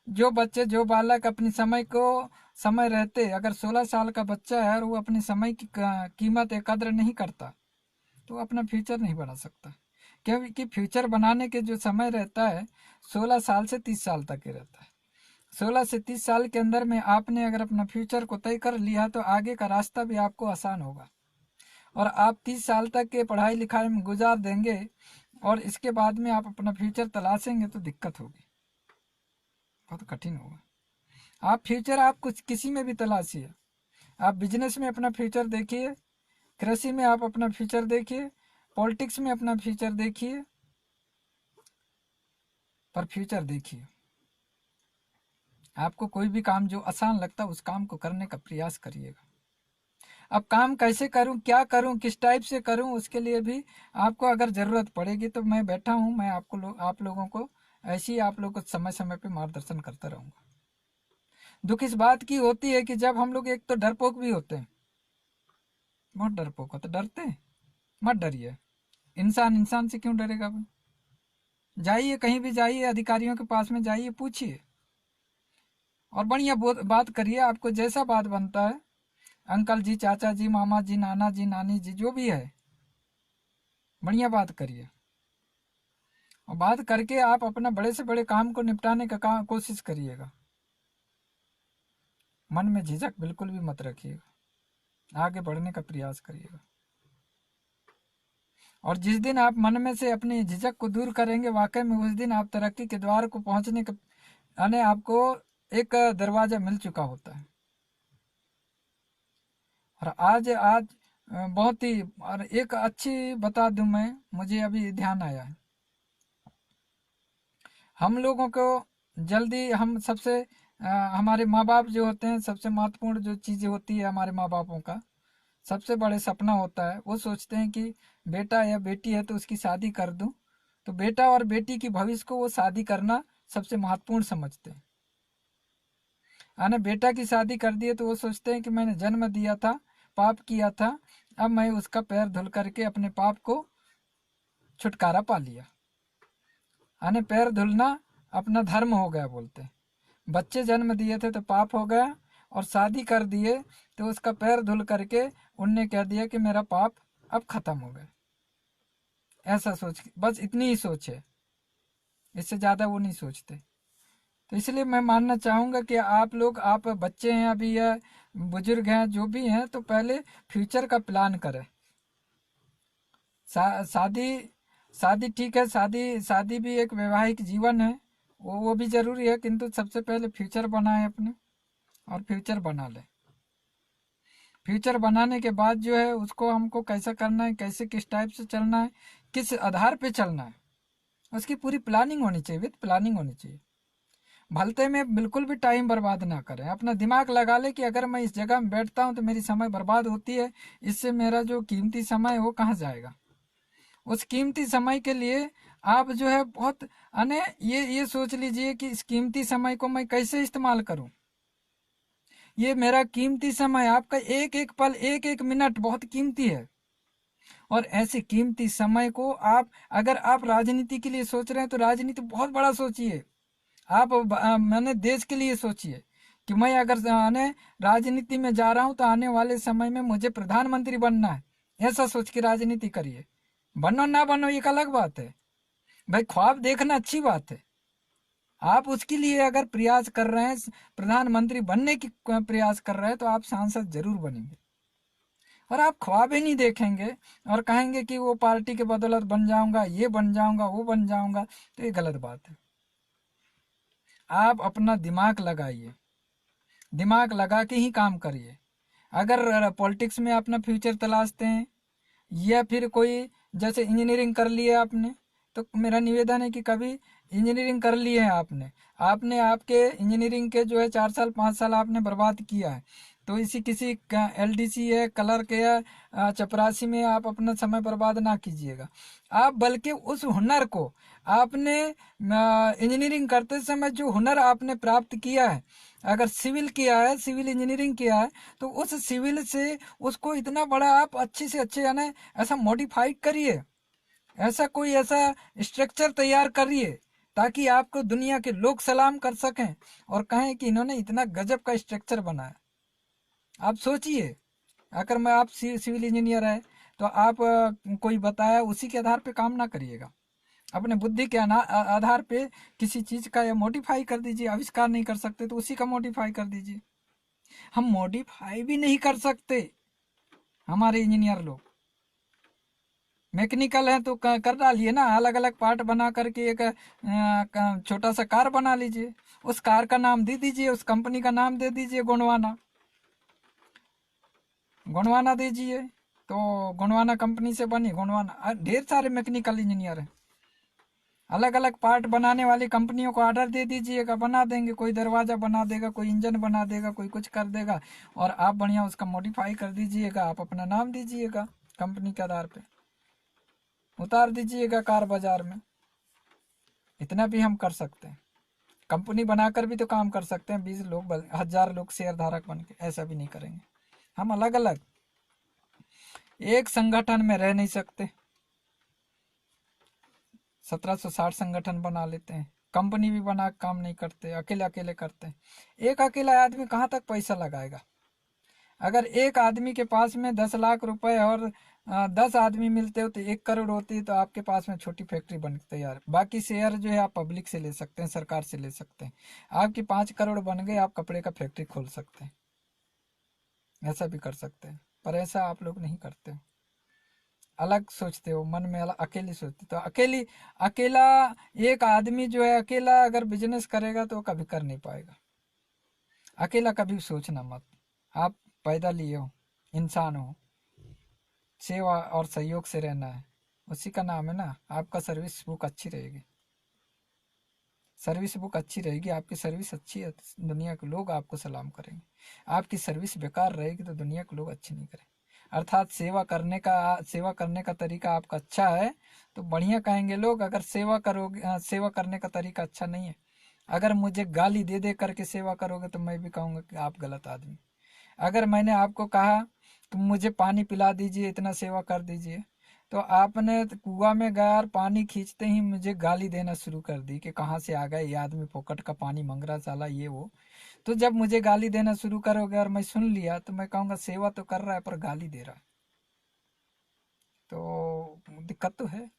जो बच्चे, जो बालक अपने समय को समय रहते, अगर 16 साल का बच्चा है और वो अपने समय की कीमत या कद्र नहीं करता तो वो अपना फ्यूचर नहीं बना सकता। क्योंकि फ्यूचर बनाने के जो समय रहता है 16 साल से 30 साल तक ही रहता है। 16 से 30 साल के अंदर में आपने अगर अपना फ्यूचर को तय कर लिया तो आगे का रास्ता भी आपको आसान होगा। और आप 30 साल तक के पढ़ाई लिखाई में गुजार देंगे और इसके बाद में आप अपना फ्यूचर तलाशेंगे तो दिक्कत होगी, बहुत कठिन होगा। आप फ्यूचर आप कुछ किसी में भी तलाशिए, आप बिजनेस में अपना फ्यूचर देखिए, कृषि में आप अपना फ्यूचर देखिए, पॉलिटिक्स में अपना फ्यूचर देखिए, पर फ्यूचर देखिए। आपको कोई भी काम जो आसान लगता है उस काम को करने का प्रयास करिएगा। अब काम कैसे करूं, क्या करूं, किस टाइप से करूं, उसके लिए भी आपको अगर ज़रूरत पड़ेगी तो मैं बैठा हूं, मैं आप लोगों को ऐसे ही आप लोगों को समय समय पे मार्गदर्शन करता रहूंगा। दुख इस बात की होती है कि जब हम लोग एक तो डरपोक भी होते हैं, बहुत डरपोक होते, डरते हैं। मत डरिए, इंसान इंसान से क्यों डरेगा भाई? जाइए, कहीं भी जाइए, अधिकारियों के पास में जाइए, पूछिए और बढ़िया बात करिए। आपको जैसा बात बनता है, अंकल जी, चाचा जी, मामा जी, नाना जी, नानी जी, जो भी है, बढ़िया बात करिए। और बात करके आप अपना बड़े से बड़े काम को निपटाने का कोशिश करिएगा। मन में झिझक बिल्कुल भी मत रखिएगा, आगे बढ़ने का प्रयास करिएगा। और जिस दिन आप मन में से अपनी झिझक को दूर करेंगे, वाकई में उस दिन आप तरक्की के द्वार को पहुंचने के यानी आपको एक दरवाजा मिल चुका होता है। और आज आज बहुत ही, और एक अच्छी बता दूं मैं, मुझे अभी ध्यान आया है, हम लोगों को जल्दी हम सबसे हमारे माँ बाप जो होते हैं, सबसे महत्वपूर्ण जो चीज़ें होती है हमारे माँ बापों का सबसे बड़े सपना होता है, वो सोचते हैं कि बेटा या बेटी है तो उसकी शादी कर दूं, तो बेटा और बेटी की भविष्य को वो शादी करना सबसे महत्वपूर्ण समझते हैं। आने बेटा की शादी कर दिए तो वो सोचते हैं कि मैंने जन्म दिया था, पाप किया था, अब मैं उसका पैर धुल करके अपने पाप को छुटकारा पा लिया। आने पैर धुलना अपना धर्म हो गया बोलते हैं। बच्चे जन्म दिए थे तो पाप हो गया, और शादी कर दिए तो उसका पैर धुल करके उनने कह दिया कि मेरा पाप अब खत्म हो गया। ऐसा सोच, बस इतनी ही सोच है, इससे ज़्यादा वो नहीं सोचते। तो इसलिए मैं मानना चाहूँगा कि आप लोग, आप बच्चे हैं अभी या बुजुर्ग हैं, जो भी हैं, तो पहले फ्यूचर का प्लान करें। शादी शादी ठीक है, शादी शादी भी एक वैवाहिक जीवन है, वो भी ज़रूरी है, किंतु सबसे पहले फ्यूचर बनाएं अपने, और फ्यूचर बना लें। फ्यूचर बनाने के बाद जो है उसको हमको कैसा करना है, कैसे किस टाइप से चलना है, किस आधार पे चलना है, उसकी पूरी प्लानिंग होनी चाहिए, विद प्लानिंग होनी चाहिए। भलते में बिल्कुल भी टाइम बर्बाद ना करें, अपना दिमाग लगा ले कि अगर मैं इस जगह में बैठता हूँ तो मेरी समय बर्बाद होती है, इससे मेरा जो कीमती समय है वो कहाँ जाएगा। उस कीमती समय के लिए आप जो है बहुत अने ये सोच लीजिए कि इस कीमती समय को मैं कैसे इस्तेमाल करूं। ये मेरा कीमती समय, आपका एक एक पल, एक एक मिनट बहुत कीमती है। और ऐसे कीमती समय को आप, अगर आप राजनीति के लिए सोच रहे हैं तो राजनीति बहुत बड़ा सोचिए। आप मैंने देश के लिए सोचिए कि मैं अगर आने राजनीति में जा रहा हूं तो आने वाले समय में मुझे प्रधानमंत्री बनना है, ऐसा सोच के राजनीति करिए। बनो ना बनो एक अलग बात है भाई, ख्वाब देखना अच्छी बात है। आप उसके लिए अगर प्रयास कर रहे हैं, प्रधानमंत्री बनने की प्रयास कर रहे हैं, तो आप सांसद जरूर बनेंगे। और आप ख्वाब ही नहीं देखेंगे और कहेंगे कि वो पार्टी के बदौलत बन जाऊंगा, ये बन जाऊंगा, वो बन जाऊंगा, तो ये गलत बात है। आप अपना दिमाग लगाइए, दिमाग लगा के ही काम करिए। अगर पॉलिटिक्स में अपना फ्यूचर तलाशते हैं या फिर कोई, जैसे इंजीनियरिंग कर लिए आपने, तो मेरा निवेदन है कि कभी इंजीनियरिंग कर लिए है आपने, आपने आपके इंजीनियरिंग के जो है 4 साल 5 साल आपने बर्बाद किया है, तो इसी किसी एलडीसी है, क्लर्क या चपरासी में आप अपना समय बर्बाद ना कीजिएगा। आप बल्कि उस हुनर को आपने इंजीनियरिंग करते समय जो हुनर आपने प्राप्त किया है, अगर सिविल किया है, सिविल इंजीनियरिंग किया है, तो उस सिविल से उसको इतना बड़ा आप अच्छे से अच्छे यानी ऐसा मॉडिफाइड करिए, ऐसा कोई ऐसा स्ट्रक्चर तैयार करिए ताकि आपको दुनिया के लोग सलाम कर सकें और कहें कि इन्होंने इतना गजब का स्ट्रक्चर बनाया। आप सोचिए, अगर मैं आप सिविल इंजीनियर है तो आप कोई बताया उसी के आधार पे काम ना करिएगा, अपने बुद्धि के आधार पे किसी चीज का या मॉडिफाई कर दीजिए। आविष्कार नहीं कर सकते तो उसी का मॉडिफाई कर दीजिए। हम मॉडिफाई भी नहीं कर सकते, हमारे इंजीनियर लोग मैकेनिकल है तो कर डालिए ना, अलग अलग पार्ट बना करके एक छोटा सा कार बना लीजिए, उस कार का नाम दे दीजिए, उस कंपनी का नाम दे दीजिए गोंडवाना, गोंडवाना दीजिए, तो गोंडवाना कंपनी से बनी गोंडवाना। ढेर सारे मैकेनिकल इंजीनियर हैं, अलग अलग पार्ट बनाने वाली कंपनियों को ऑर्डर दे दीजिएगा, बना देंगे, कोई दरवाजा बना देगा, कोई इंजन बना देगा, कोई कुछ कर देगा, और आप बढ़िया उसका मॉडिफाई कर दीजिएगा, आप अपना नाम दीजिएगा, कंपनी के आधार पे उतार दीजिएगा कार बाजार में। इतना भी हम कर सकते हैं, कंपनी बनाकर भी तो काम कर सकते हैं, 20 लोग 1000 लोग शेयर धारक बन के, ऐसा भी नहीं करेंगे। हम अलग अलग एक संगठन में रह नहीं सकते, 1760 संगठन बना लेते हैं, कंपनी भी बना काम नहीं करते, अकेले अकेले करते हैं। एक अकेला आदमी कहाँ तक पैसा लगाएगा? अगर एक आदमी के पास में 10 लाख रुपए और 10 आदमी मिलते हो तो 1 करोड़ होती है, तो आपके पास में छोटी फैक्ट्री बन तैयार। बाकी शेयर जो है आप पब्लिक से ले सकते हैं, सरकार से ले सकते हैं। आपकी 5 करोड़ बन गए, आप कपड़े का फैक्ट्री खोल सकते हैं, ऐसा भी कर सकते हैं। पर ऐसा आप लोग नहीं करते हो, अलग सोचते हो, मन में अलग, अकेली सोचते। तो अकेला एक आदमी जो है अकेला अगर बिजनेस करेगा तो कभी कर नहीं पाएगा। अकेला कभी सोचना मत, आप पैदा लिए हो, इंसान हो, सेवा और सहयोग से रहना है, उसी का नाम है ना। आपका सर्विस बुक अच्छी रहेगी, सर्विस बुक अच्छी रहेगी, आपकी सर्विस अच्छी है, दुनिया के लोग आपको सलाम करेंगे। आपकी सर्विस बेकार रहेगी तो दुनिया के लोग अच्छी नहीं करेंगे। अर्थात सेवा करने का तरीका आपका अच्छा है तो बढ़िया कहेंगे लोग। अगर सेवा करने का तरीका अच्छा नहीं है, अगर मुझे गाली दे दे करके सेवा करोगे तो मैं भी कहूँगा कि आप गलत आदमी। अगर मैंने आपको कहा तुम मुझे पानी पिला दीजिए, इतना सेवा कर दीजिए, तो आपने कुआं में गया और पानी खींचते ही मुझे गाली देना शुरू कर दी कि कहाँ से आ गए ये आदमी, फोकट का पानी मांग रहा साला, ये वो। तो जब मुझे गाली देना शुरू करोगे और मैं सुन लिया तो मैं कहूँगा सेवा तो कर रहा है पर गाली दे रहा है, तो दिक्कत तो है।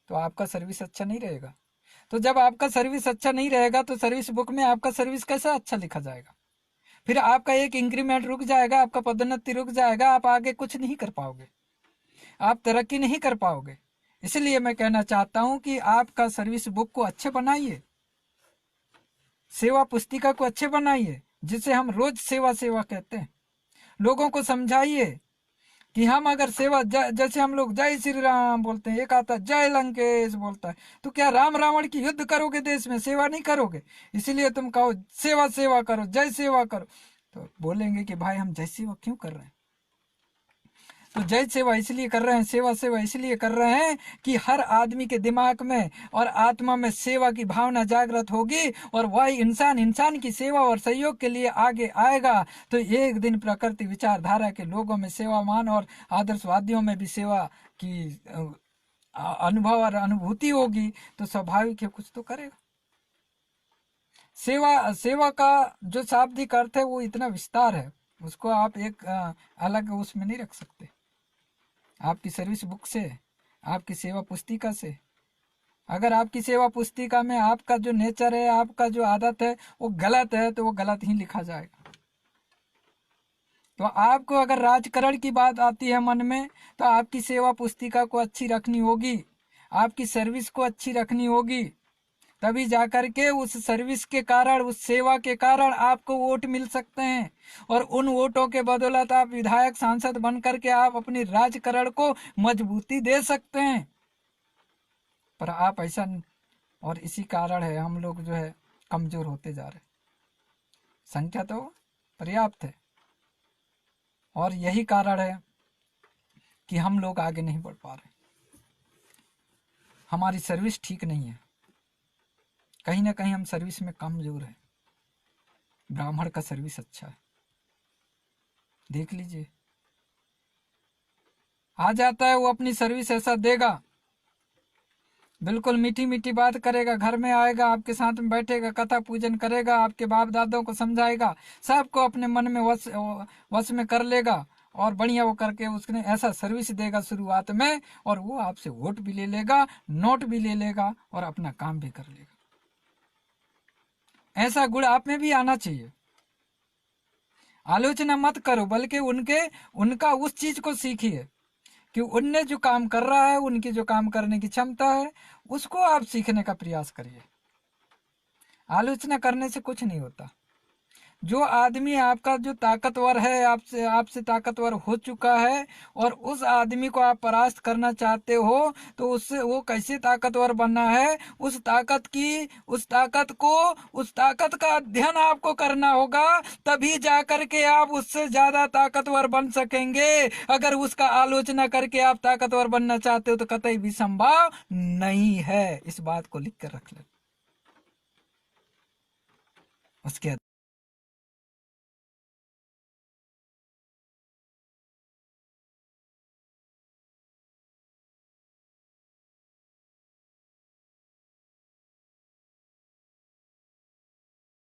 तो आपका सर्विस अच्छा नहीं रहेगा। तो जब आपका सर्विस अच्छा नहीं रहेगा तो सर्विस बुक में आपका सर्विस कैसा अच्छा लिखा जाएगा? फिर आपका एक इंक्रीमेंट रुक जाएगा, आपका पदोन्नति रुक जाएगा, आप आगे कुछ नहीं कर पाओगे, आप तरक्की नहीं कर पाओगे। इसलिए मैं कहना चाहता हूं कि आपका सर्विस बुक को अच्छे बनाइए, सेवा पुस्तिका को अच्छे बनाइए, जिसे हम रोज सेवा सेवा कहते हैं। लोगों को समझाइए कि हम अगर सेवा जैसे हम लोग जय श्री राम बोलते हैं, एक आता जय लंकेश बोलता है, तो क्या राम रावण की युद्ध करोगे देश में? सेवा नहीं करोगे। इसीलिए तुम कहो सेवा सेवा करो, जय सेवा करो, तो बोलेंगे कि भाई हम जय सेवा क्यों कर रहे हैं? तो जय सेवा इसलिए कर रहे हैं, सेवा सेवा इसलिए कर रहे हैं कि हर आदमी के दिमाग में और आत्मा में सेवा की भावना जागृत होगी और वही इंसान इंसान की सेवा और सहयोग के लिए आगे आएगा। तो एक दिन प्रकृति विचारधारा के लोगों में सेवामान और आदर्शवादियों में भी सेवा की अनुभव और अनुभूति होगी, तो स्वाभाविक है कुछ तो करेगा। सेवा का जो शाब्दिक अर्थ है वो इतना विस्तार है, उसको आप एक अलग उसमें नहीं रख सकते। आपकी सर्विस बुक से, आपकी सेवा पुस्तिका से, अगर आपकी सेवा पुस्तिका में आपका जो नेचर है, आपका जो आदत है वो गलत है, तो वो गलत ही लिखा जाएगा। तो आपको अगर राजकरण की बात आती है मन में, तो आपकी सेवा पुस्तिका को अच्छी रखनी होगी, आपकी सर्विस को अच्छी रखनी होगी, तभी जाकर के उस सर्विस के कारण, उस सेवा के कारण आपको वोट मिल सकते हैं और उन वोटों के बदौलत आप विधायक सांसद बन करके आप अपनी राजकरण को मजबूती दे सकते हैं। पर आप ऐसा, और इसी कारण है हम लोग जो है कमजोर होते जा रहे। संख्या तो पर्याप्त है और यही कारण है कि हम लोग आगे नहीं बढ़ पा रहे। हमारी सर्विस ठीक नहीं है, कहीं ना कहीं हम सर्विस में कमजोर है। ब्राह्मण का सर्विस अच्छा है, देख लीजिए, आ जाता है वो अपनी सर्विस ऐसा देगा, बिल्कुल मीठी मीठी बात करेगा, घर में आएगा, आपके साथ में बैठेगा, कथा पूजन करेगा, आपके बाप दादों को समझाएगा, सबको अपने मन में वश में कर लेगा और बढ़िया वो करके उसने ऐसा सर्विस देगा शुरुआत में, और वो आपसे वोट भी ले लेगा, नोट भी ले लेगा और अपना काम भी कर लेगा। ऐसा गुण आप में भी आना चाहिए। आलोचना मत करो, बल्कि उनका उस चीज को सीखिए कि उनने जो काम कर रहा है, उनकी जो काम करने की क्षमता है, उसको आप सीखने का प्रयास करिए। आलोचना करने से कुछ नहीं होता। जो आदमी आपका जो ताकतवर है, आपसे ताकतवर हो चुका है और उस आदमी को आप परास्त करना चाहते हो, तो उससे वो कैसे ताकतवर बनना है, उस ताकत का अध्ययन आपको करना होगा, तभी जाकर के आप उससे ज्यादा ताकतवर बन सकेंगे। अगर उसका आलोचना करके आप ताकतवर बनना चाहते हो तो कतई भी संभव नहीं है। इस बात को लिख कर रख ले। उसके